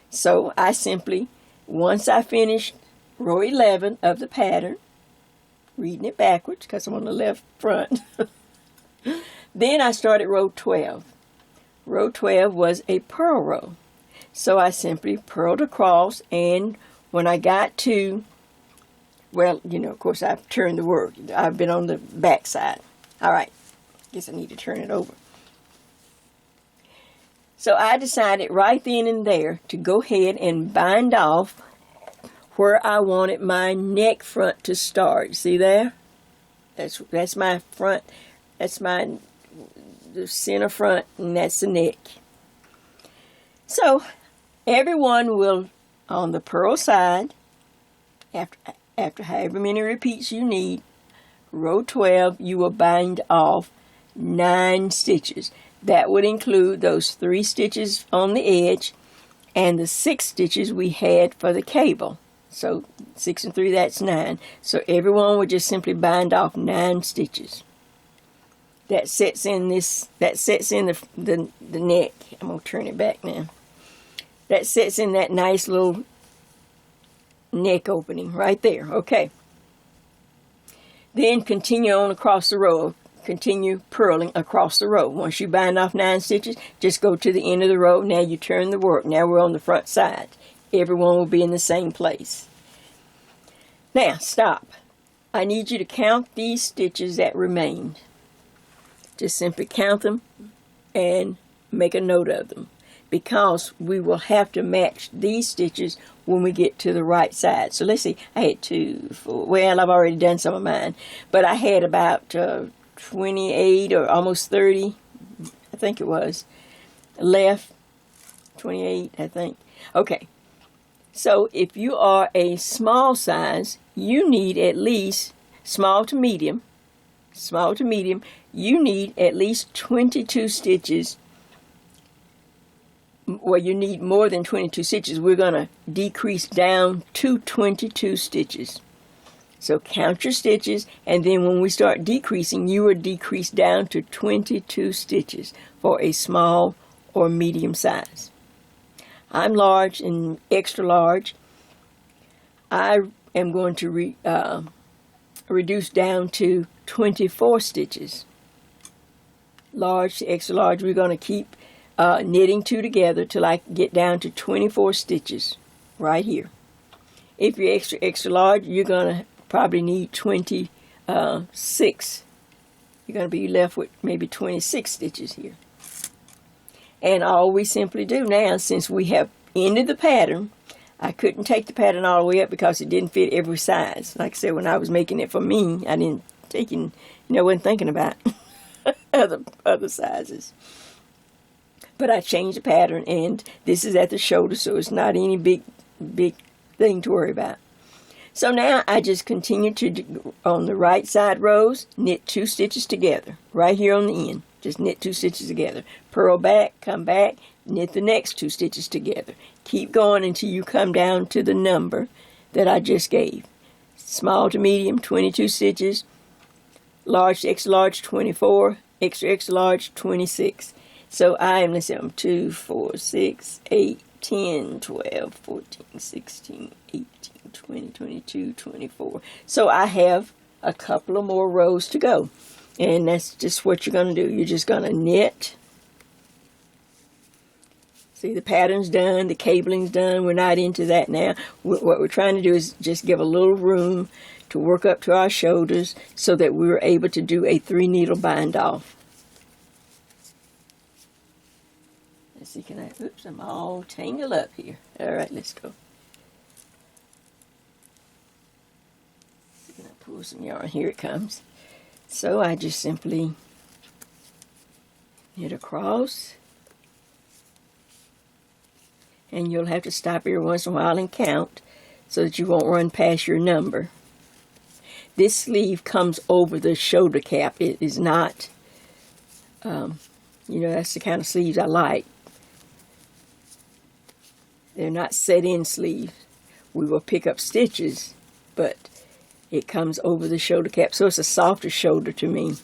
So I simply, once I finished row 11 of the pattern, reading it backwards because I'm on the left front, then I started row 12. Row 12 was a purl row. So I simply purled across, and when I got to, well, you know, of course I've turned the work. I've been on the back side. All right, guess I need to turn it over. So I decided right then and there to go ahead and bind off where I wanted my neck front to start. See there? That's my front. That's the center front, and that's the neck. So everyone will, on the purl side, after however many repeats you need, row 12, you will bind off 9 stitches. That would include those 3 stitches on the edge and the 6 stitches we had for the cable. So 6 and 3, that's 9. So everyone would just simply bind off 9 stitches. That sets in the neck. I'm going to turn it back now. That sets in that nice little neck opening right there. Okay. Then continue on across the row. Continue purling across the row. Once you bind off 9 stitches, just go to the end of the row. Now you turn the work. Now we're on the front side. Everyone will be in the same place. Now, stop. I need you to count these stitches that remained. Just simply count them and make a note of them, because we will have to match these stitches when we get to the right side. So let's see, I had 2, 4, well, I've already done some of mine, but I had about 28 or almost 30, I think it was, left, 28, I think. Okay, so if you are a small size, you need at least, small to medium, you need at least 22 stitches. Well, you need more than 22 stitches. We're going to decrease down to 22 stitches. So count your stitches, and then when we start decreasing, you will decrease down to 22 stitches for a small or medium size. I'm large and extra large. I am going to reduce down to 24 stitches. Large to extra large, we're going to keep knitting 2 together till I get down to 24 stitches right here. If you're extra large, you're going to probably need 26. You're going to be left with maybe 26 stitches here. And all we simply do now, since we have ended the pattern, I couldn't take the pattern all the way up because it didn't fit every size. Like I said, when I was making it for me, I didn't take in, wasn't thinking about other sizes. But I changed the pattern, and this is at the shoulder, so it's not any big thing to worry about. So now I just continue to, on the right side rows, knit 2 stitches together, right here on the end. Just knit 2 stitches together. Purl back, come back, knit the next 2 stitches together. Keep going until you come down to the number that I just gave. Small to medium, 22 stitches. Large to extra large, 24. Extra large, 26. So I'm 2, 4, 6, 8, 10, 12, 14, 16, 18, 20, 22, 24. So I have a couple of more rows to go. And that's just what you're going to do. You're just going to knit. See, the pattern's done, the cabling's done. We're not into that now. What we're trying to do is just give a little room to work up to our shoulders so that we were able to do a 3-needle bind off. Let's see, oops, I'm all tangled up here. All right, let's go. I'm going to pull some yarn. Here it comes. So I just simply knit across, and you'll have to stop every once in a while and count so that you won't run past your number. This sleeve comes over the shoulder cap. It is not You know, that's the kind of sleeves I like. They're not set-in sleeves. We will pick up stitches, but it comes over the shoulder cap, so it's a softer shoulder to me.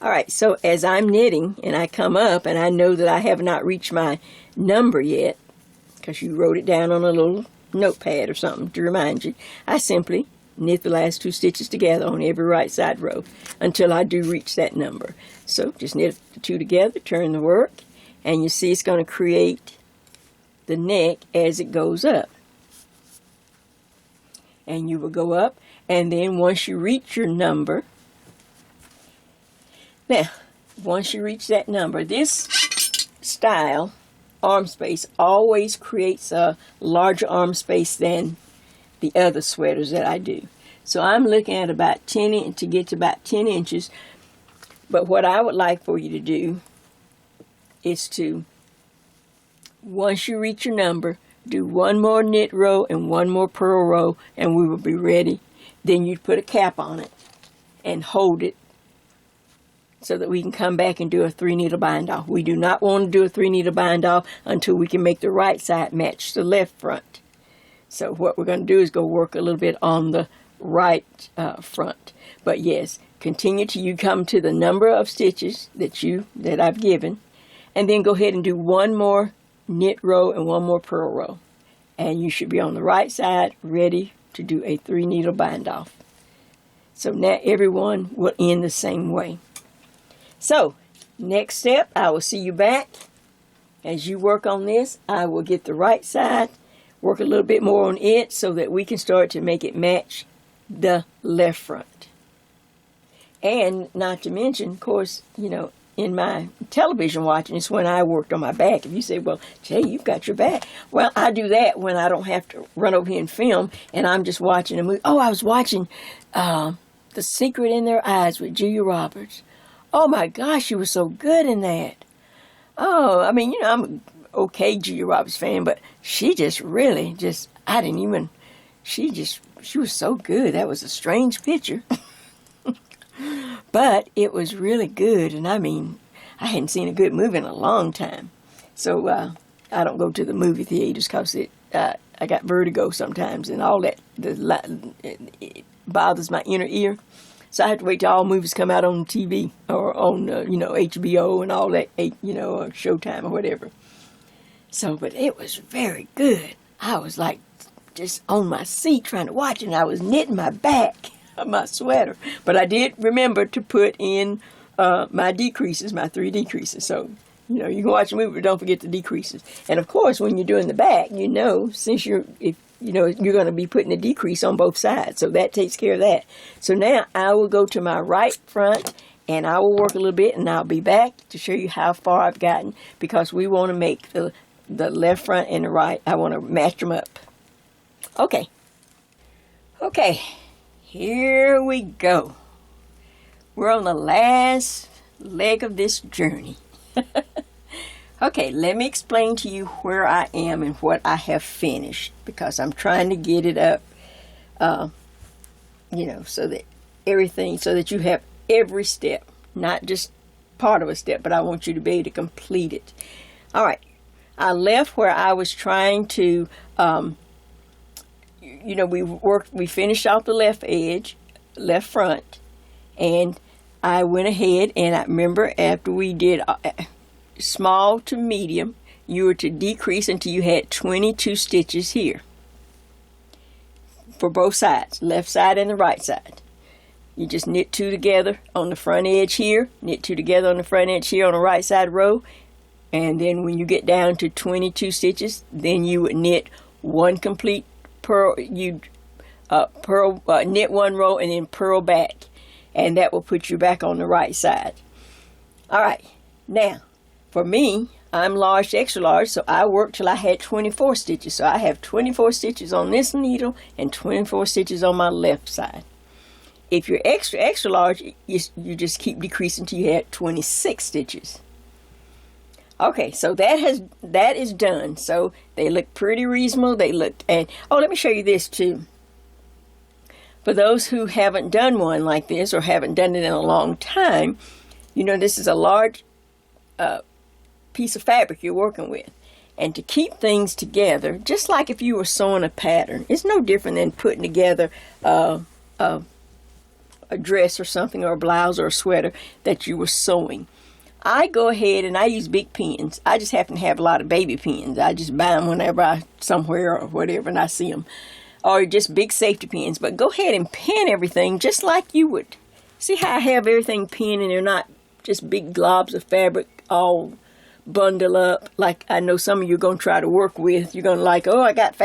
All right, so as I'm knitting and I come up and I know that I have not reached my number yet, because you wrote it down on a little notepad or something to remind you, I simply knit the last 2 stitches together on every right side row until I do reach that number. So just knit the 2 together, turn the work, and you see it's going to create the neck as it goes up. And you will go up, and then once you reach your number, now, once you reach that number, this style, arm space, always creates a larger arm space than the other sweaters that I do. So I'm looking at about 10 inches to get to about 10 inches. But what I would like for you to do is to, once you reach your number, do 1 more knit row and 1 more purl row, and we will be ready. Then you put a cap on it and hold it so that we can come back and do a 3-needle bind off. We do not want to do a 3-needle bind off until we can make the right side match the left front. So what we're going to do is go work a little bit on the right front. But yes, continue till you come to the number of stitches that I've given, and then go ahead and do 1 more knit row and 1 more purl row, and you should be on the right side ready to do a 3-needle bind off. So now everyone will end the same way. So next step, I will see you back. As you work on this, I will get the right side, work a little bit more on it so that we can start to make it match the left front. And not to mention, of course, you know, in my television watching, it's when I worked on my back. If you say, well, Jay, you've got your back. Well, I do that when I don't have to run over here and film, and I'm just watching a movie. Oh, I was watching The Secret in Their Eyes with Julia Roberts. Oh, my gosh, she was so good in that. Oh, I mean, you know, I'm an okay Julia Roberts fan, but she just really just, I didn't even, she was so good. That was a strange picture. But it was really good, and I mean, I hadn't seen a good movie in a long time. So I don't go to the movie theaters because I got vertigo sometimes, and all that it bothers my inner ear. So I have to wait till all movies come out on TV or on HBO and all that, or Showtime or whatever. So, but it was very good. I was like just on my seat trying to watch it, and I was knitting my back. My sweater, but I did remember to put in my decreases, my 3 decreases. So, you know, you can watch a movie, but don't forget the decreases. And of course, when you're doing the back, you know, since you're going to be putting a decrease on both sides, so that takes care of that. So now I will go to my right front, and I will work a little bit, and I'll be back to show you how far I've gotten, because we want to make the left front and the right. I want to match them up. Okay. Here we go. We're on the last leg of this journey. Okay, let me explain to you where I am and what I have finished, because I'm trying to get it up, so that you have every step, not just part of a step, but I want you to be able to complete it. All right, I left where I was trying to, we finished off the left edge, left front, and I went ahead, and I remember after we did small to medium, you were to decrease until you had 22 stitches here for both sides, left side and the right side. You just knit 2 together on the front edge here, knit 2 together on the front edge here on the right side row, and then when you get down to 22 stitches, then you would knit 1 complete purl. You'd knit 1 row and then purl back, and that will put you back on the right side. All right, now for me, I'm large to extra large, so I worked till I had 24 stitches. So I have 24 stitches on this needle and 24 stitches on my left side. If you're extra large, you just keep decreasing till you had 26 stitches. Okay, so that is done. So they look pretty reasonable. And let me show you this too. For those who haven't done one like this or haven't done it in a long time, You know, this is a large piece of fabric you're working with. And to keep things together, just like if you were sewing a pattern, it's no different than putting together a dress or something, or a blouse or a sweater that you were sewing. I go ahead and I use big pins. I just happen to have a lot of baby pins. I just buy them whenever I somewhere or whatever and I see them. Or just big safety pins. But go ahead and pin everything just like you would. See how I have everything pinned and they're not just big globs of fabric all bundle up like I know some of you are going to try to work with. You're going to like, oh, I got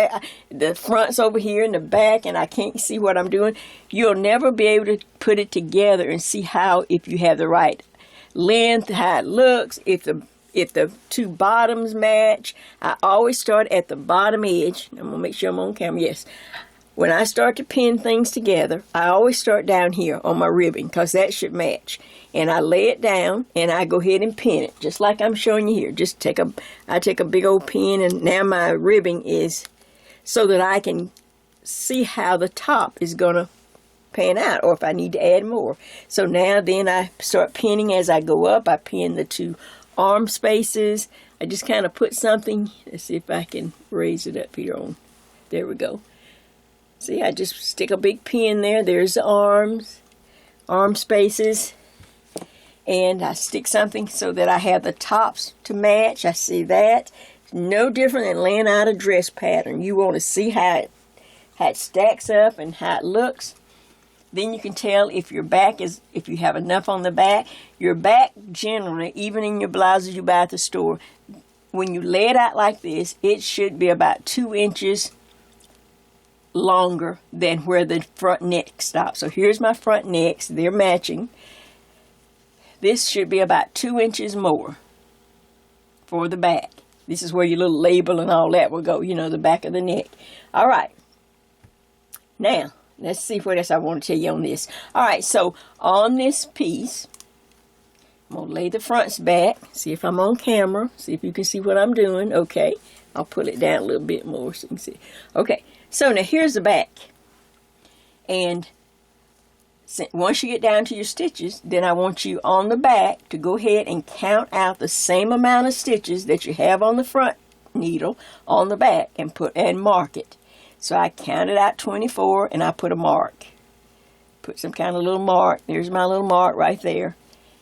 the front's over here and the back and I can't see what I'm doing. You'll never be able to put it together and see how, if you have the right length, how it looks, if the two bottoms match. I always start at the bottom edge. I'm going to make sure I'm on camera. Yes. When I start to pin things together, I always start down here on my ribbing because that should match. And I lay it down and I go ahead and pin it just like I'm showing you here. I take a big old pin, and now my ribbing is so that I can see how the top is going to pan out, or if I need to add more. So now then I start pinning as I go up. I pin the two arm spaces. I just kind of put something. Let's see if I can raise it up here on. There we go. See, I just stick a big pin there. There's the arm spaces. And I stick something so that I have the tops to match. I see that. No different than laying out a dress pattern. You want to see how it stacks up and how it looks. Then you can tell if your back is, if you have enough on the back. Your back generally, even in your blouses you buy at the store, when you lay it out like this, it should be about 2 inches longer than where the front neck stops. So here's my front necks. They're matching. This should be about 2 inches more for the back. This is where your little label and all that will go, you know, the back of the neck. All right. Now, let's see what else I want to tell you on this. All right, so on this piece, I'm going to lay the fronts back. See if I'm on camera. See if you can see what I'm doing. Okay. I'll pull it down a little bit more so you can see. Okay. So now here's the back. And once you get down to your stitches, then I want you on the back to go ahead and count out the same amount of stitches that you have on the front needle on the back and mark it. So I counted out 24 and I put a mark. Put some kind of little mark. There's my little mark right there.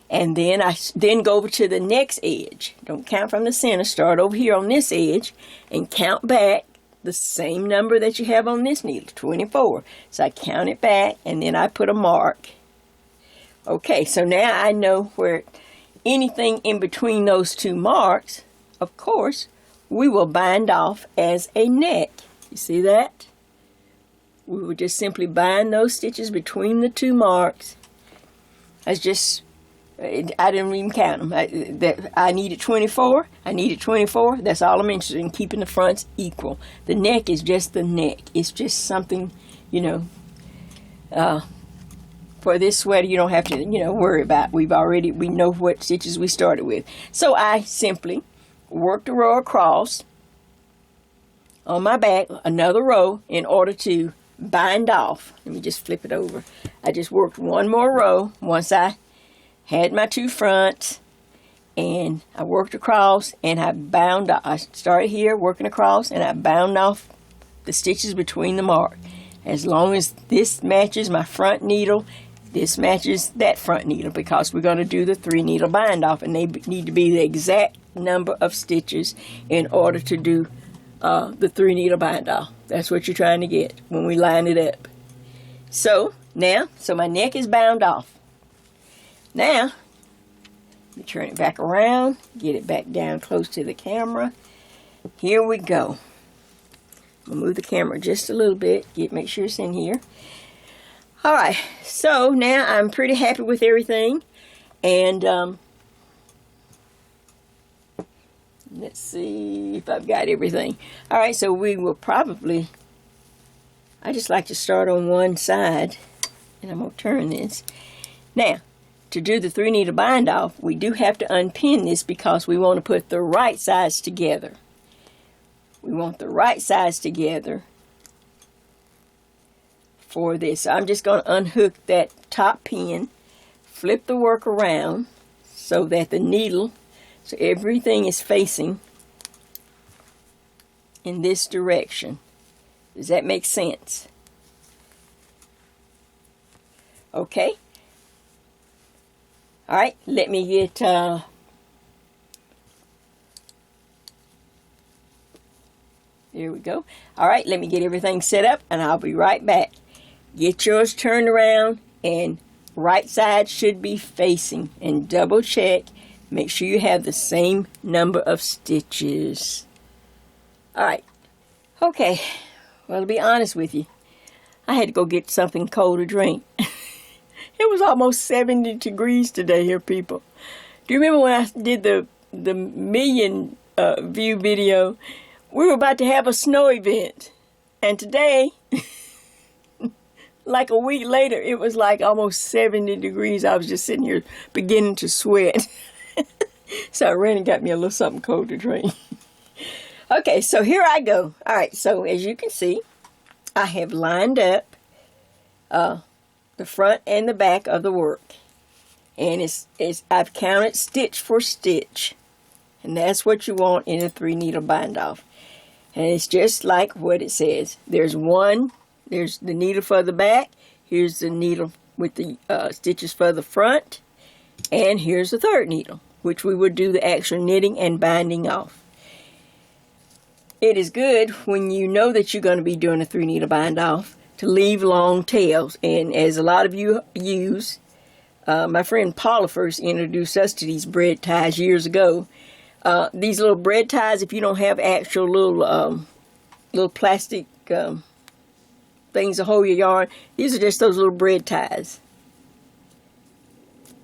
And then I go over to the next edge. Don't count from the center. Start over here on this edge and count back the same number that you have on this needle, 24. So I count it back and then I put a mark. Okay, so now I know where anything in between those two marks, of course, we will bind off as a neck. You see that? We will just simply bind those stitches between the two marks. I didn't even count them. I needed 24. I needed 24. That's all I'm interested in, keeping the fronts equal. The neck is just the neck. It's just something, you know, for this sweater you don't have to, you know, worry about. We know what stitches we started with. So I simply worked a row across on my back, another row, in order to bind off. Let me just flip it over. I just worked one more row once I had my two fronts, and I worked across and I bound off. I started here working across and I bound off the stitches between the mark. As long as this matches my front needle, this matches that front needle, because we're going to do the 3 needle bind off, and they need to be the exact number of stitches in order to do the 3 needle bind off. That's what you're trying to get when we line it up. So my neck is bound off. Now, let me turn it back around, get it back down close to the camera. Here we go. I'm going to move the camera just a little bit, make sure it's in here. All right, so now I'm pretty happy with everything. And let's see if I've got everything. All right, so we will probably, I just like to start on one side, and I'm going to turn this. Now, to do the 3 needle bind off, we do have to unpin this because we want to put the right sides together. We want the right sides together for this. So I'm just going to unhook that top pin, flip the work around. so that the needle, so everything is facing in this direction. Does that make sense? Okay. All right, let me get here we go. All right, let me get everything set up and I'll be right back. Get yours turned around and right side should be facing, and double check. Make sure you have the same number of stitches. All right. Okay. Well, to be honest with you, I had to go get something cold to drink. It was almost 70 degrees today here, people. Do you remember when I did the million view video? We were about to have a snow event. And today, like a week later, it was like almost 70 degrees. I was just sitting here beginning to sweat. So I ran and got me a little something cold to drink. Okay, so here I go. All right, so as you can see, I have lined up the front and the back of the work. And I've counted stitch for stitch. And that's what you want in a 3-needle bind-off. And it's just like what it says. There's the needle for the back. Here's the needle with the stitches for the front. And here's the third needle, which we would do the actual knitting and binding off. It is good when you know that you're going to be doing a 3-needle bind-off to leave long tails. And as a lot of you use, my friend Paula first introduced us to these bread ties years ago. These little bread ties, if you don't have actual little plastic things to hold your yarn, these are just those little bread ties.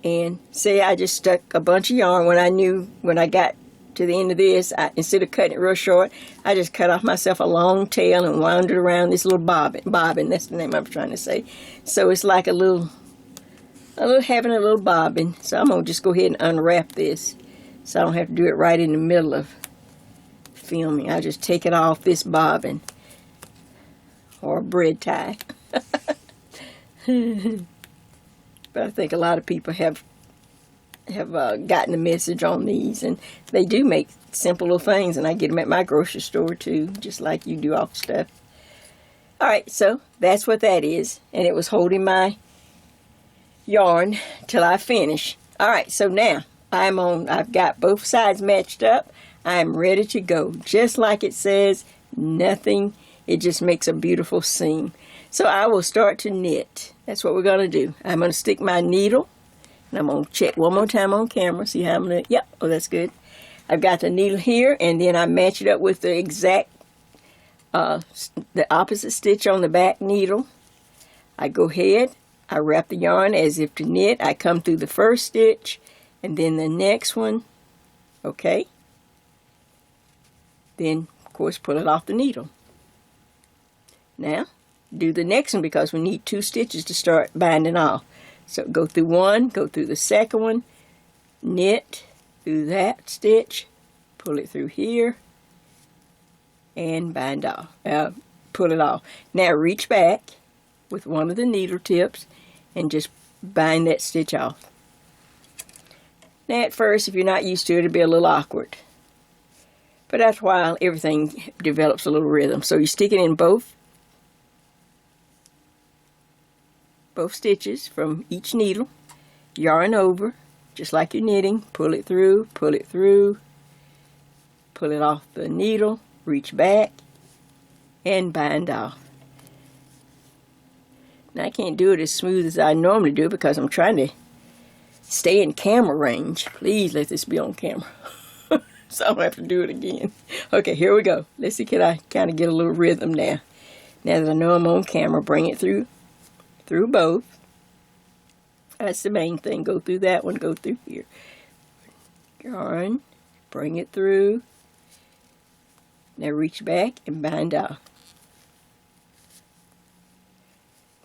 And say I just stuck a bunch of yarn when I got to the end of this, instead of cutting it real short, I just cut off myself a long tail and wound it around this little bobbin. That's the name I'm trying to say. So it's like having a little bobbin. So I'm gonna just go ahead and unwrap this, so I don't have to do it right in the middle of filming. I just take it off this bobbin or bread tie. But I think a lot of people have gotten the message on these, and they do make simple little things, and I get them at my grocery store too, just like you do all the stuff. Alright, so that's what that is, and it was holding my yarn till I finish. Alright, so now I've got both sides matched up. I'm ready to go, just like it says, nothing. It just makes a beautiful seam. So I will start to knit. That's what we're going to do. I'm going to stick my needle. And I'm going to check one more time on camera, see how I'm going to, yep, oh, that's good. I've got the needle here, and then I match it up with the exact, the opposite stitch on the back needle. I go ahead, I wrap the yarn as if to knit. I come through the first stitch, and then the next one, okay. Then, of course, pull it off the needle. Now, do the next one because we need 2 stitches to start binding off. So go through one, go through the second one, knit through that stitch, pull it through here, and bind off. Pull it off. Now reach back with one of the needle tips and just bind that stitch off. Now at first, if you're not used to it, it'll be a little awkward. But after a while, everything develops a little rhythm. So you stick it in both stitches from each needle, yarn over, just like you're knitting, pull it through, pull it off the needle, reach back, and bind off. Now I can't do it as smooth as I normally do because I'm trying to stay in camera range. Please let this be on camera. So I don't have to do it again. Okay, here we go. Let's see, can I kind of get a little rhythm now? Now that I know I'm on camera, bring it through both. That's the main thing. Go through that one, go through here. Yarn, bring it through. Now reach back and bind off.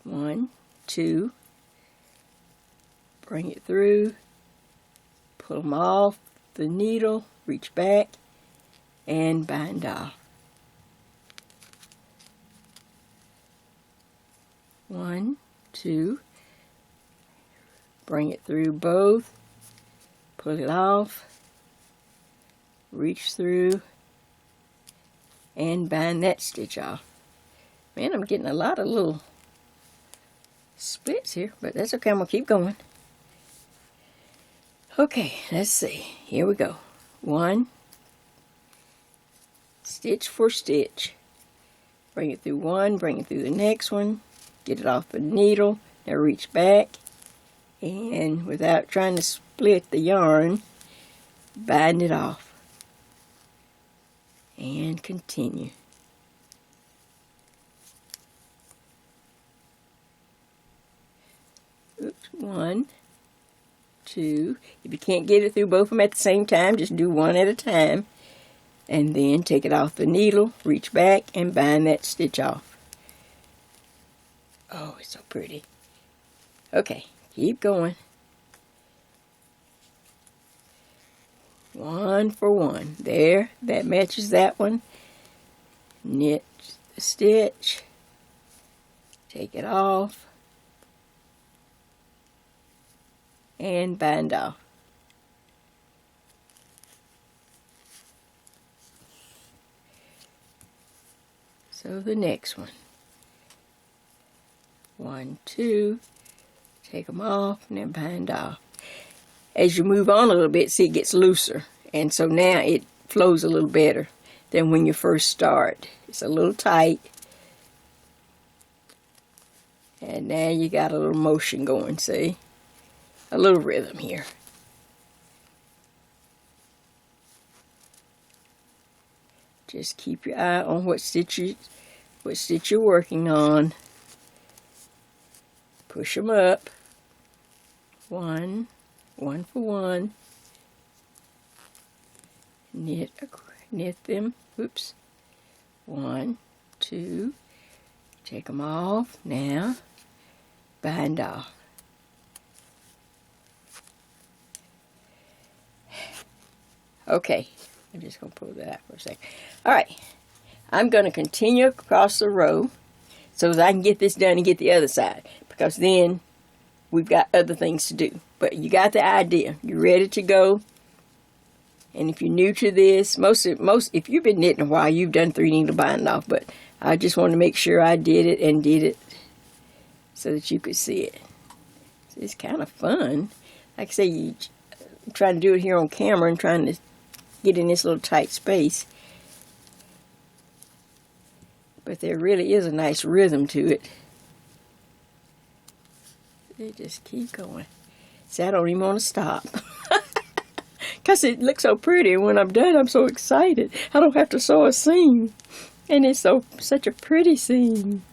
1, 2. Bring it through. Pull them off the needle, reach back, and bind off. 1, 2, bring it through both, Pull it off, reach through, and bind that stitch off. Man, I'm getting a lot of little splits here, but that's okay. I'm going to keep going. Okay, let's see. Here we go. 1, stitch for stitch. Bring it through one, bring it through the next one, get it off the needle. Now reach back, and without trying to split the yarn, bind it off. And continue. Oops, 1, 2. If you can't get it through both of them at the same time, just do one at a time. And then take it off the needle, reach back, and bind that stitch off. Oh, it's so pretty. Okay, keep going. 1 for 1. There, that matches that one. Knit the stitch. Take it off. And bind off. So the next one. 1, 2, take them off and then bind off. As you move on a little bit, see, it gets looser, and so now it flows a little better than when you first start. It's a little tight, and now you got a little motion going, see? A little rhythm here. Just keep your eye on what stitch you're working on. Push them up. 1 for 1. Knit them. Oops. 1, 2. Take them off. Now, bind off. Okay. I'm just going to pull that out for a second. Alright, I'm going to continue across the row so that I can get this done and get the other side, because then we've got other things to do. But you got the idea. You're ready to go. And if you're new to this, if you've been knitting a while, you've done 3 needle bind off, but I just wanted to make sure I did it so that you could see it. It's kind of fun. Like I say, I'm trying to do it here on camera and trying to get in this little tight space, but there really is a nice rhythm to it. They just keep going. See, I don't even want to stop because it looks so pretty, and when I'm done I'm so excited. I don't have to sew a seam, and it's such a pretty seam.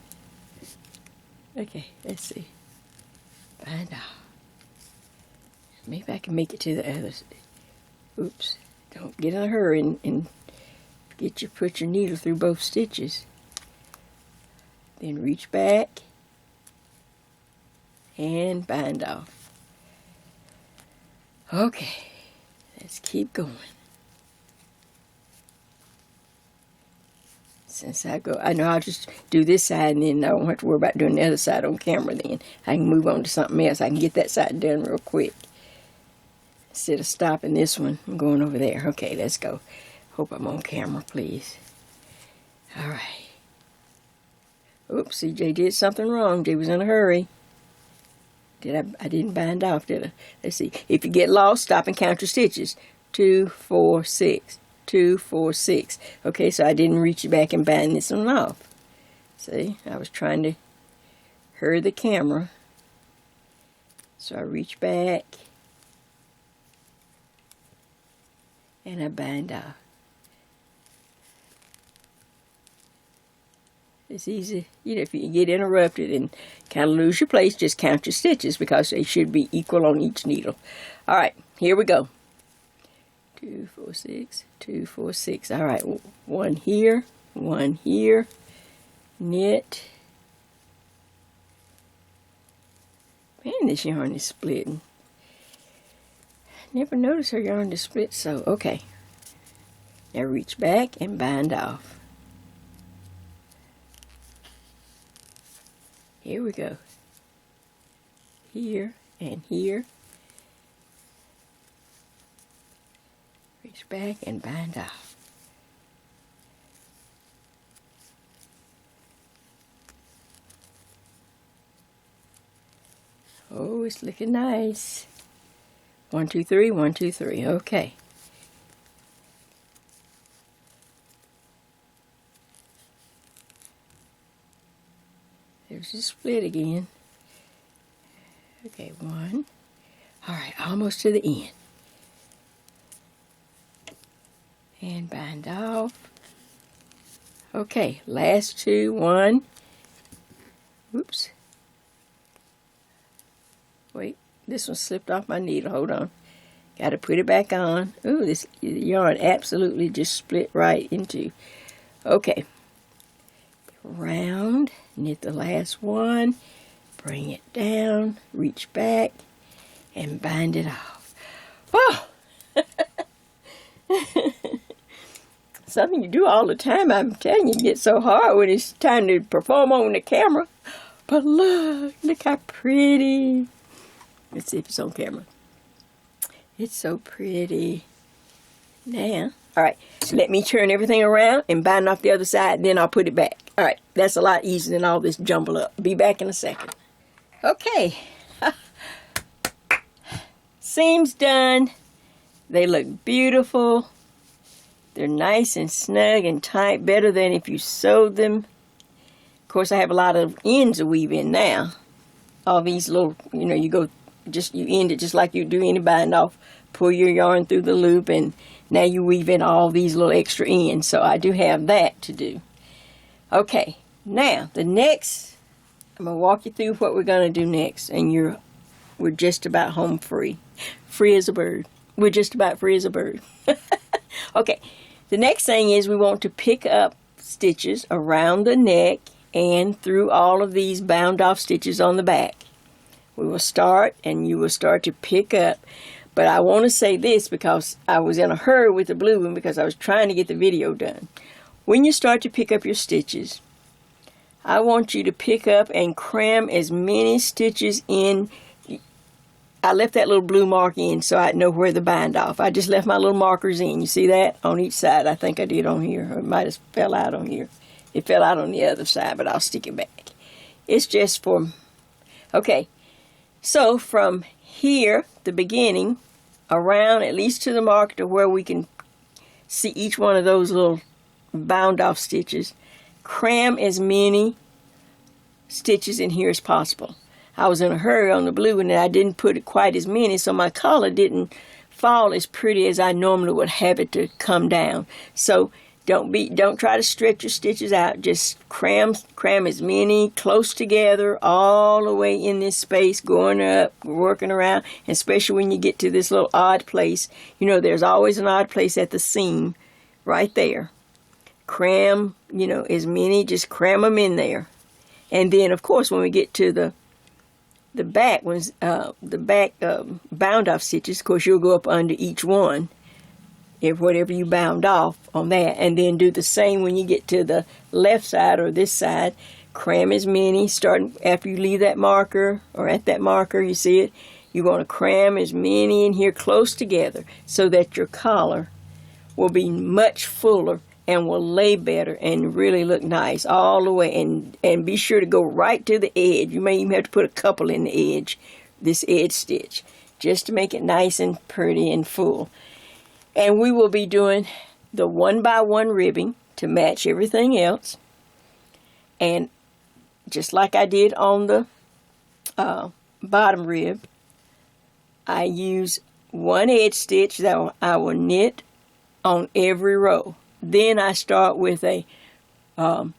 Okay, let's see. Bind off. Maybe I can make it to the other side. Oops. Don't get in a hurry and put your needle through both stitches. Then reach back and bind off. Okay, let's keep going. Since I know I'll just do this side, and then I don't have to worry about doing the other side on camera. Then I can move on to something else. I can get that side done real quick. Instead of stopping this one, I'm going over there. Okay, let's go. Hope I'm on camera, please. All right. Oops, CJ did something wrong. Jay was in a hurry. I didn't bind off, did I? Let's see. If you get lost, stop and count your stitches. 2, 4, 6. 2, 4, 6. Okay, so I didn't reach back and bind this one off. See, I was trying to hurry the camera. So I reach back. And I bind off. It's easy, if you get interrupted and kind of lose your place, just count your stitches because they should be equal on each needle. All right, here we go. 2, 4, 6, 2, 4, 6. All right, 1 here, 1 here, knit. Man, this yarn is splitting. Never noticed her yarn to split so. Okay. Now reach back and bind off. Here we go. Here and here. reach back and bind off. Oh, it's looking nice. 1, 2, 3, 1, 2, 3. Okay. There's the split again. Okay, 1. All right, almost to the end. And bind off. Okay, last 2, 1. Whoops. Wait, this one slipped off my needle. Hold on. Got to put it back on. Ooh, this yarn absolutely just split right into. Okay. Round, knit the last one, bring it down, reach back, and bind it off. Oh! Something you do all the time. I'm telling you, it gets so hard when it's time to perform on the camera. But look how pretty. Let's see if it's on camera. It's so pretty. Now, all right, so let me turn everything around and bind off the other side, then I'll put it back. All right, that's a lot easier than all this jumble up. Be back in a second. Okay. Seams done. They look beautiful. They're nice and snug and tight, better than if you sewed them. Of course, I have a lot of ends to weave in now. All these little, you end it just like you do any bind off. Pull your yarn through the loop, and now you weave in all these little extra ends. So I do have that to do. Okay, now the next, I'm going to walk you through what we're going to do next, and we're just about home free. Free as a bird. We're just about free as a bird. Okay, the next thing is we want to pick up stitches around the neck and through all of these bound off stitches on the back. We will start, and you will start to pick up. But I want to say this because I was in a hurry with the blue one because I was trying to get the video done. When you start to pick up your stitches, I want you to pick up and cram as many stitches in. I left that little blue mark in so I'd know where to bind off. I just left my little markers in. You see that? On each side. I think I did on here. Or it might have fell out on here. It fell out on the other side, but I'll stick it back. It's just for... Okay. So from here, the beginning, around at least to the mark to where we can see each one of those little bound off stitches, cram as many stitches in here as possible. I was in a hurry on the blue and I didn't put it quite as many, so my collar didn't fall as pretty as I normally would have it to come down. So don't try to stretch your stitches out. Just cram as many close together all the way in this space, going up, working around, and especially when you get to this little odd place. There's always an odd place at the seam right there. Cram, as many, just cram them in there. And then, of course, when we get to the back ones, bound off stitches, of course, you'll go up under each one, if whatever you bound off on that, and then do the same when you get to the left side or this side. Cram as many, starting after you leave that marker, or at that marker, you see it, you want to cram as many in here close together so that your collar will be much fuller and will lay better and really look nice all the way. And be sure to go right to the edge. You may even have to put a couple in the edge, this edge stitch, just to make it nice and pretty and full. And we will be doing the 1x1 ribbing to match everything else. And just like I did on the bottom rib, I use one edge stitch that I will knit on every row. Then I start with either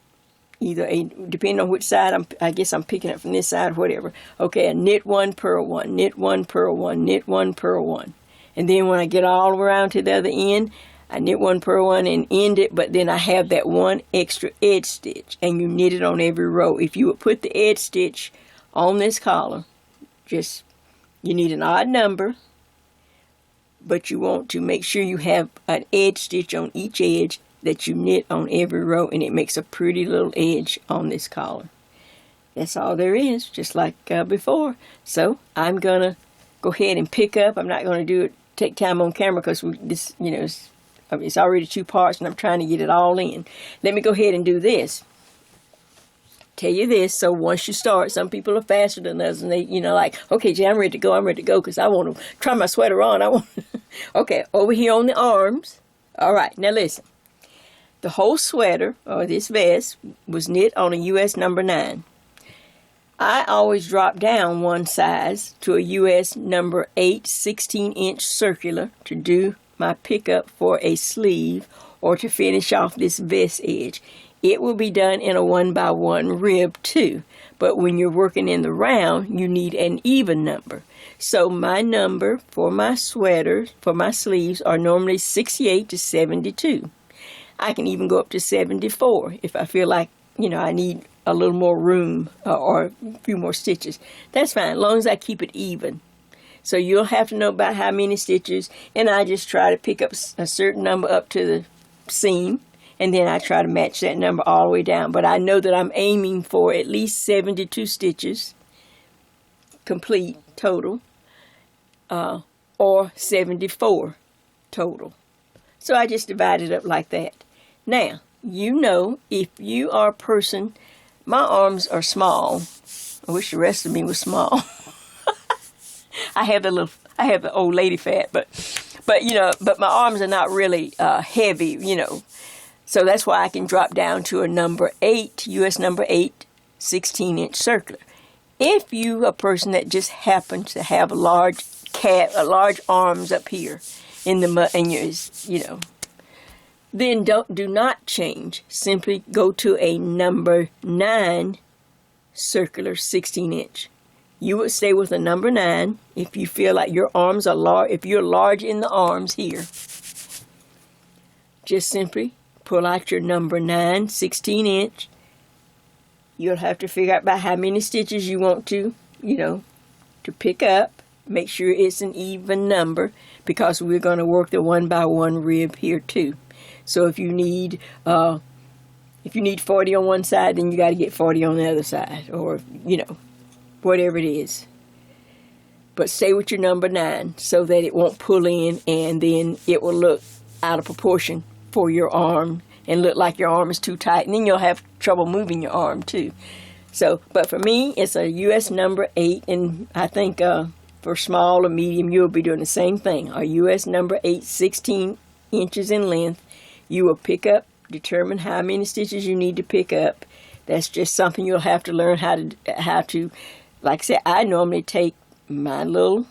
depending on which side, I guess I'm picking up from this side or whatever. Okay, a knit one, purl one, knit one, purl one, knit one, purl one. And then when I get all around to the other end, I knit one, purl one, and end it, but then I have that one extra edge stitch, and you knit it on every row. If you would put the edge stitch on this collar, you need an odd number, but you want to make sure you have an edge stitch on each edge that you knit on every row, and it makes a pretty little edge on this collar. That's all there is, just like before. So I'm going to go ahead and pick up. I'm not going to do it take time on camera because this, you know, it's already 2 parts and I'm trying to get it all in. Let me go ahead and do this. Tell you this, so once you start, some people are faster than others, and they, you know, like, okay, Jay, I'm ready to go, because I want to try my sweater on. Okay, over here on the arms. All right, now listen. The whole sweater, or this vest, was knit on a US number 9. I always drop down one size to a US number 8 16-inch circular to do my pickup for a sleeve or to finish off this vest edge. It will be done in a 1x1 rib too, but when you're working in the round, you need an even number. So my number for my sweaters, for my sleeves, are normally 68 to 72. I can even go up to 74 if I feel like, you know, I need a little more room or a few more stitches. That's fine, as long as I keep it even. So you'll have to know about how many stitches, and I just try to pick up a certain number up to the seam. And then I try to match that number all the way down. But I know that I'm aiming for at least 72 stitches, complete, total, or 74 total. So I just divide it up like that. Now, you know, if you are a person, my arms are small. I wish the rest of me was small. I have the old lady fat, but you know, but my arms are not really heavy, you know. So that's why I can drop down to a number 8, US number 8, 16-inch circular. If you a person that just happens to have a large arms up here in the you know, then do not change. Simply go to a number 9 circular 16-inch. You would stay with a number 9 if you feel like your arms are large. If you're large in the arms here, just simply pull out your number 9 16-inch. You'll have to figure out about how many stitches you want to, you know, to pick up. Make sure it's an even number because we're going to work the 1x1 rib here too. So if you need 40 on one side, then you got to get 40 on the other side, or you know, whatever it is. But stay with your number 9 so that it won't pull in and then it will look out of proportion for your arm and look like your arm is too tight, and then you'll have trouble moving your arm too. So, but for me, it's a US number 8, and I think for small or medium, you'll be doing the same thing. A US number 8, 16 inches in length. You will pick up, determine how many stitches you need to pick up. That's just something you'll have to learn how to. Like I said, I normally take my little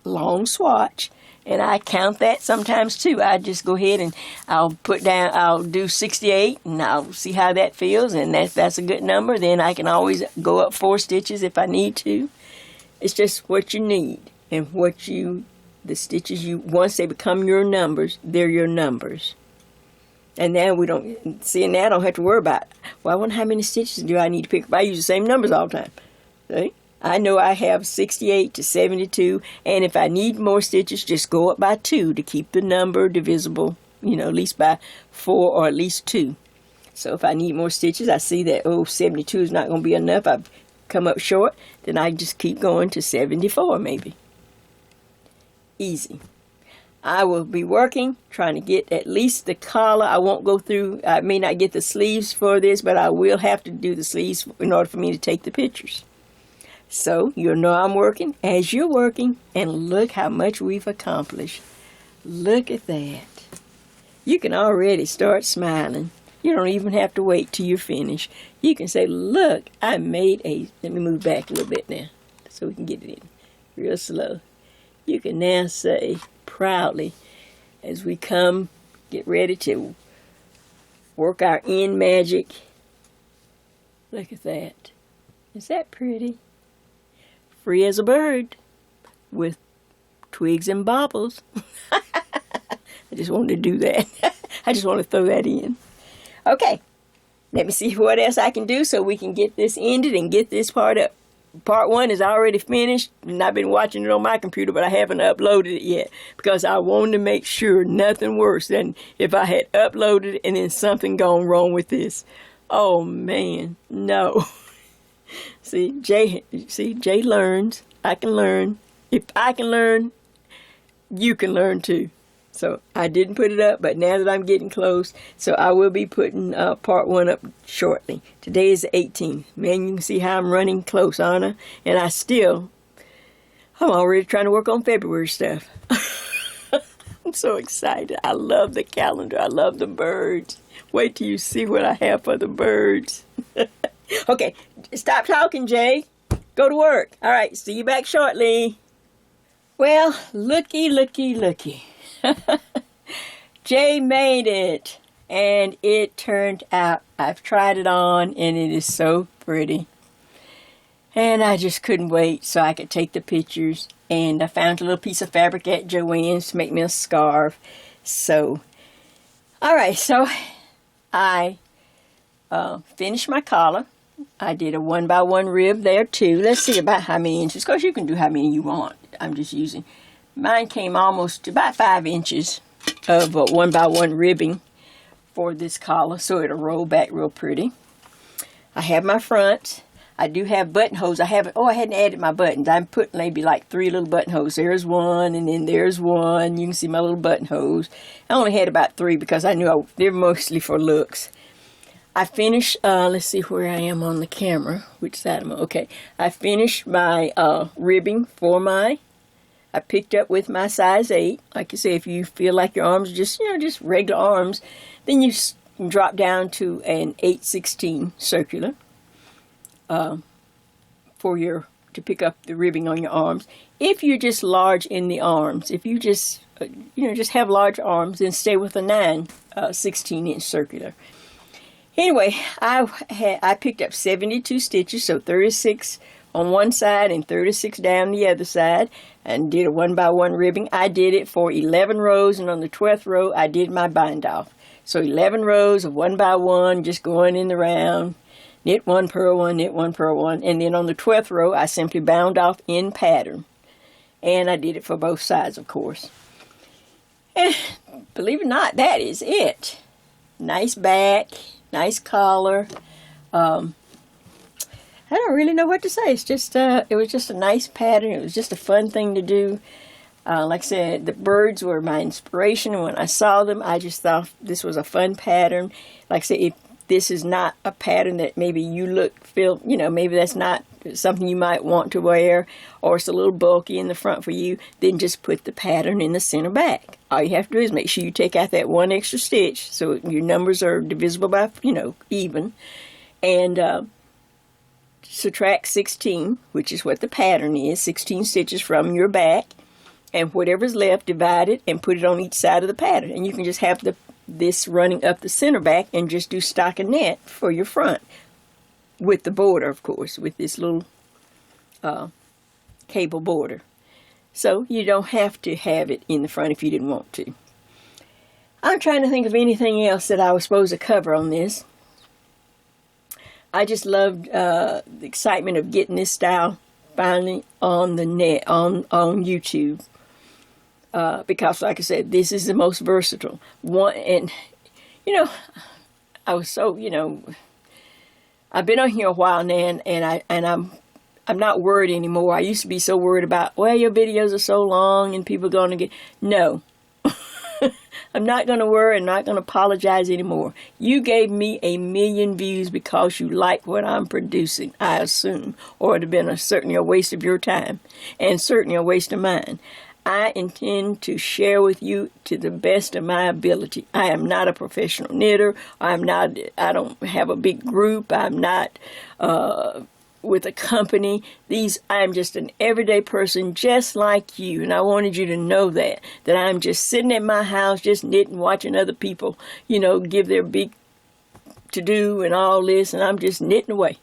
long swatch, and I count that sometimes too. I just go ahead and I'll do 68, and I'll see how that feels, and that's a good number. Then I can always go up 4 stitches if I need to. It's just what you need, and the stitches once they become your numbers, they're your numbers. And now now I don't have to worry about, well, I wonder how many stitches do I need to pick up. I use the same numbers all the time. See? I know I have 68 to 72, and if I need more stitches, just go up by 2 to keep the number divisible, you know, at least by 4 or at least 2. So if I need more stitches, I see that, 72 is not going to be enough, I've come up short, then I just keep going to 74 maybe. Easy. I will be working, trying to get at least the collar. I won't go through, I may not get the sleeves for this, but I will have to do the sleeves in order for me to take the pictures. So, you'll know I'm working as you're working, and look how much we've accomplished. Look at that. You can already start smiling. You don't even have to wait till you're finished. You can say, look, I made let me move back a little bit now so we can get it in real slow. You can now say proudly, as we get ready to work our end magic. Look at that. Is that pretty? Free as a bird with twigs and bobbles. I just wanted to do that. I just want to throw that in. Okay, let me see what else I can do so we can get this ended and get this part up. Part 1 is already finished, and I've been watching it on my computer, but I haven't uploaded it yet because I wanted to make sure nothing worse than if I had uploaded it and then something gone wrong with this. Oh man, no. Jay learns. I can learn. If I can learn, you can learn too. So I didn't put it up, but now that I'm getting close, so I will be putting part 1 up shortly. Today is the 18th. Man, you can see how I'm running close, Anna. And I'm already trying to work on February stuff. I'm so excited. I love the calendar. I love the birds. Wait till you see what I have for the birds. Okay, stop talking, Jay. Go to work. All right, see you back shortly. Well, looky. Jay made it, and it turned out. I've tried it on, and it is so pretty. And I just couldn't wait so I could take the pictures. And I found a little piece of fabric at Joann's to make me a scarf. So, all right, so I finished my collar. I did a 1x1 rib there too. Let's see about how many inches, because you can do how many you want. I'm just using. Mine came almost about 5 inches of 1x1 ribbing for this collar, so it'll roll back real pretty. I have my front. I do have buttonholes. I hadn't added my buttons. I'm putting maybe like 3 little buttonholes. There's one, and then there's one. You can see my little buttonholes. I only had about 3 because I knew they're mostly for looks. I finished, let's see where I am on the camera. Which side am I? Okay. I finished my ribbing for I picked up with my size 8. Like I say, if you feel like your arms are just regular arms, then you drop down to an 8/16 circular to pick up the ribbing on your arms. If you're just large in the arms, if you just have large arms, then stay with a 9/16" circular. Anyway, I picked up 72 stitches, so 36 on one side and 36 down the other side, and did a 1x1 ribbing. I did it for 11 rows, and on the 12th row, I did my bindoff. So 11 rows of 1x1, just going in the round, knit 1, purl 1, knit 1, purl 1, and then on the 12th row, I simply bound off in pattern. And I did it for both sides, of course. And believe it or not, that is it. Nice back, nice collar. I don't really know what to say. It's just, it was just a nice pattern. It was just a fun thing to do. Like I said, the birds were my inspiration. And when I saw them, I just thought this was a fun pattern. Like I said, if this is not a pattern that maybe maybe that's not something you might want to wear, or it's a little bulky in the front for you, then just put the pattern in the center back. All you have to do is make sure you take out that 1 extra stitch so your numbers are divisible by, even. And subtract 16, which is what the pattern is, 16 stitches from your back, and whatever's left, divide it and put it on each side of the pattern. And you can just have this running up the center back and just do stockinette for your front, with the border, of course, with this little cable border. So you don't have to have it in the front if you didn't want to. I'm trying to think of anything else that I was supposed to cover on this. I just loved the excitement of getting this style finally on the net, on YouTube. Because, like I said, this is the most versatile one. And, I was so, I've been on here a while now, and I'm not worried anymore. I used to be so worried about, well, your videos are so long and people are going to get... No. I'm not going to worry and not going to apologize anymore. You gave me 1 million views because you like what I'm producing, I assume. Or it would have been certainly a waste of your time. And certainly a waste of mine. I intend to share with you to the best of my ability. I am not a professional knitter. I don't have a big group. I'm not with a company. I'm just an everyday person just like you. And I wanted you to know that I'm just sitting in my house, just knitting, watching other people, give their big to-do and all this. And I'm just knitting away.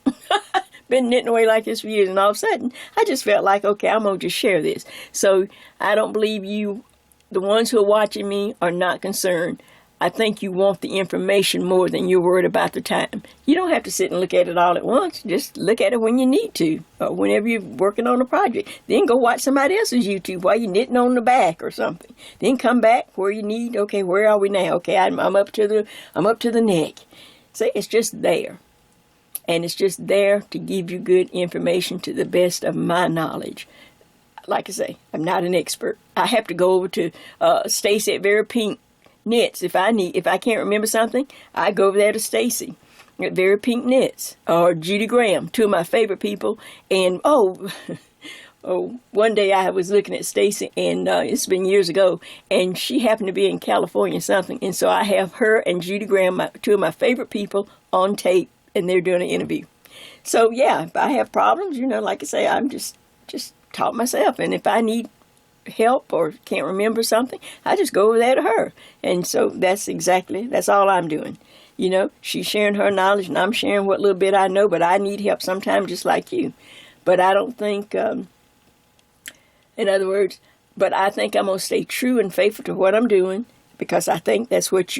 Been knitting away like this for years, and all of a sudden, I just felt like, okay, I'm going to just share this. So I don't believe you, the ones who are watching me, are not concerned. I think you want the information more than you're worried about the time. You don't have to sit and look at it all at once. Just look at it when you need to, or whenever you're working on a project. Then go watch somebody else's YouTube while you're knitting on the back or something. Then come back where you need. Okay, where are we now? Okay, I'm up to the neck. See, it's just there. And it's just there to give you good information to the best of my knowledge. like I say, I'm not an expert. I have to go over to Stacy at Very Pink Knits. If I can't remember something, I go over there to Stacy at Very Pink Knits, or Judy Graham, two of my favorite people. And one day I was looking at Stacy, and it's been years ago, and she happened to be in California or something, and so I have her and Judy Graham, two of my favorite people, on tape, and they're doing an interview. So yeah, if I have problems, like I say, I'm just taught myself, and if I need help or can't remember something, I just go over there to her. And so that's all I'm doing. She's sharing her knowledge, and I'm sharing what little bit I know, but I need help sometimes just like you. But I don't think, in other words, I think I'm going to stay true and faithful to what I'm doing, because I think that's what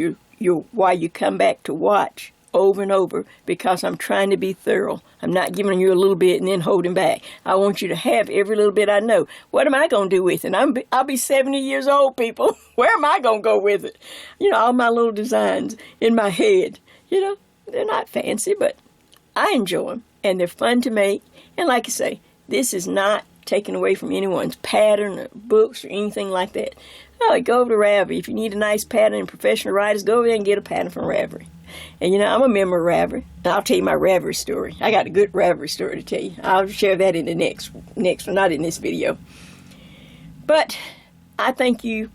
why you come back to watch over and over, because I'm trying to be thorough. I'm not giving you a little bit and then holding back. I want you to have every little bit I know. What am I going to do with it? I'll be 70 years old, people. Where am I going to go with it? All my little designs in my head, they're not fancy, but I enjoy them, and they're fun to make. And like I say, this is not taken away from anyone's pattern or books or anything like that. Oh, go over to Ravelry. If you need a nice pattern and professional writers, go over there and get a pattern from Ravelry. And I'm a member of Ravelry, and I'll tell you my Ravelry story. I got a good Ravelry story to tell you. I'll share that in the next one, not in this video. But I thank you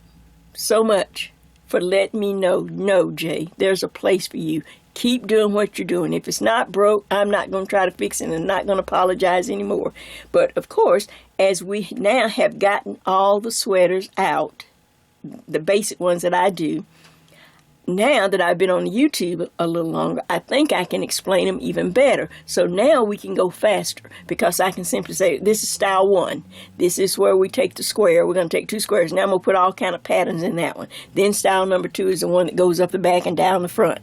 so much for letting me know, no, Jay, there's a place for you. Keep doing what you're doing. If it's not broke, I'm not going to try to fix it, and I'm not going to apologize anymore. But, of course, as we now have gotten all the sweaters out, the basic ones that I do, now that I've been on YouTube a little longer, I think I can explain them even better. So now we can go faster, because I can simply say, this is style 1. This is where we take the square. We're going to take 2 squares. Now I'm going to put all kind of patterns in that one. Then style number 2 is the one that goes up the back and down the front,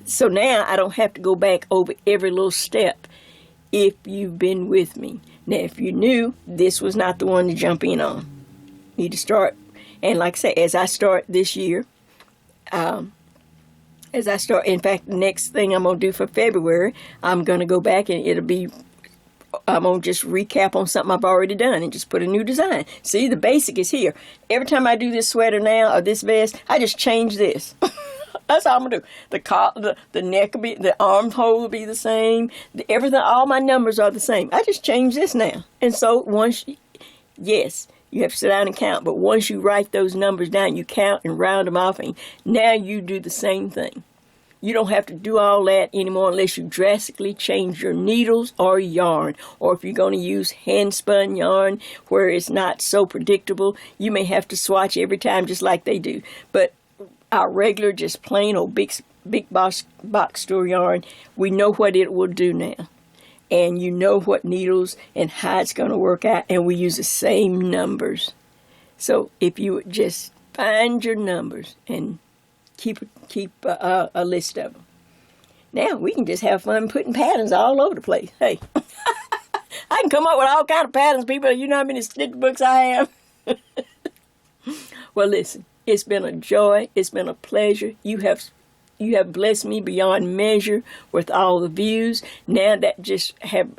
So now I don't have to go back over every little step if you've been with me. Now, if you're new, this was not the one to jump in on. You need to start. And like I say, as I start this year, in fact, the next thing I'm going to do for February, I'm going to go back and I'm going to just recap on something I've already done and just put a new design. See, the basic is here. Every time I do this sweater now, or this vest, I just change this. That's all I'm going to do. The neck will be, the armhole will be the same. Everything, all my numbers are the same. I just change this now. And so yes, you have to sit down and count, but once you write those numbers down, you count and round them off, and now you do the same thing. You don't have to do all that anymore unless you drastically change your needles or yarn, or if you're going to use hand-spun yarn where it's not so predictable, you may have to swatch every time just like they do. But our regular, just plain old big box store yarn, we know what it will do now. And you know what needles and how it's going to work out, and we use the same numbers. So if you would just find your numbers and keep a list of them. Now we can just have fun putting patterns all over the place. Hey, I can come up with all kind of patterns, people. You know how many stitch books I have? Well, listen, it's been a joy. It's been a pleasure. You have blessed me beyond measure with all the views. Now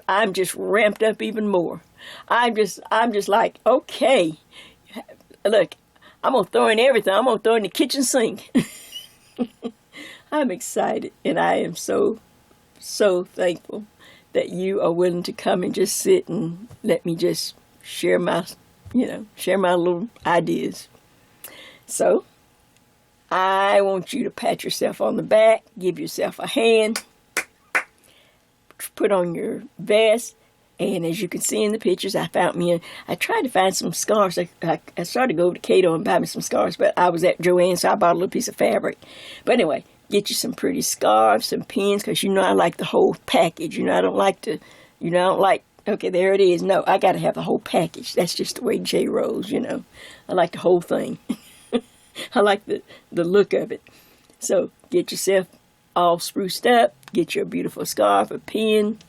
I'm just ramped up even more. I'm just like, okay, look, I'm gonna throw in everything. I'm gonna throw in the kitchen sink. I'm excited, and I am so thankful that you are willing to come and just sit and let me just share my little ideas. So I want you to pat yourself on the back, give yourself a hand, put on your vest, and as you can see in the pictures, I tried to find some scarves. I started to go over to Cato and buy me some scarves, but I was at Joanne, so I bought a little piece of fabric. But anyway, get you some pretty scarves, some pins, because I like the whole package. I don't like, okay, there it is. No, I got to have the whole package. That's just the way Jay rolls, I like the whole thing. I like the look of it. So get yourself all spruced up. Get your beautiful scarf, a pin.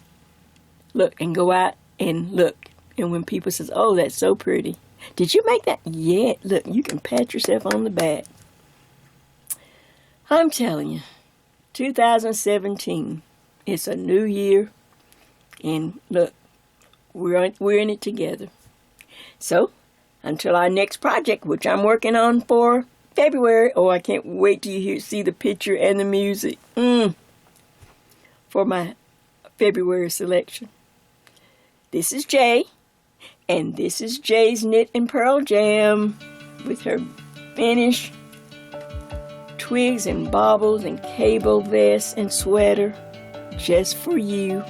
Look, and go out and look. And when people says, oh, that's so pretty. Did you make that? Yeah. Look, you can pat yourself on the back. I'm telling you, 2017, it's a new year. And look, we're in it together. So, until our next project, which I'm working on for February. Oh, I can't wait till you see the picture and the music for my February selection. This is Jay, and this is Jay's Knit and Purl Jam with her finished twigs and bobbles and cable vest and sweater just for you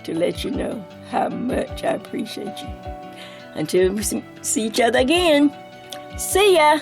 to let you know how much I appreciate you. Until we see each other again, see ya!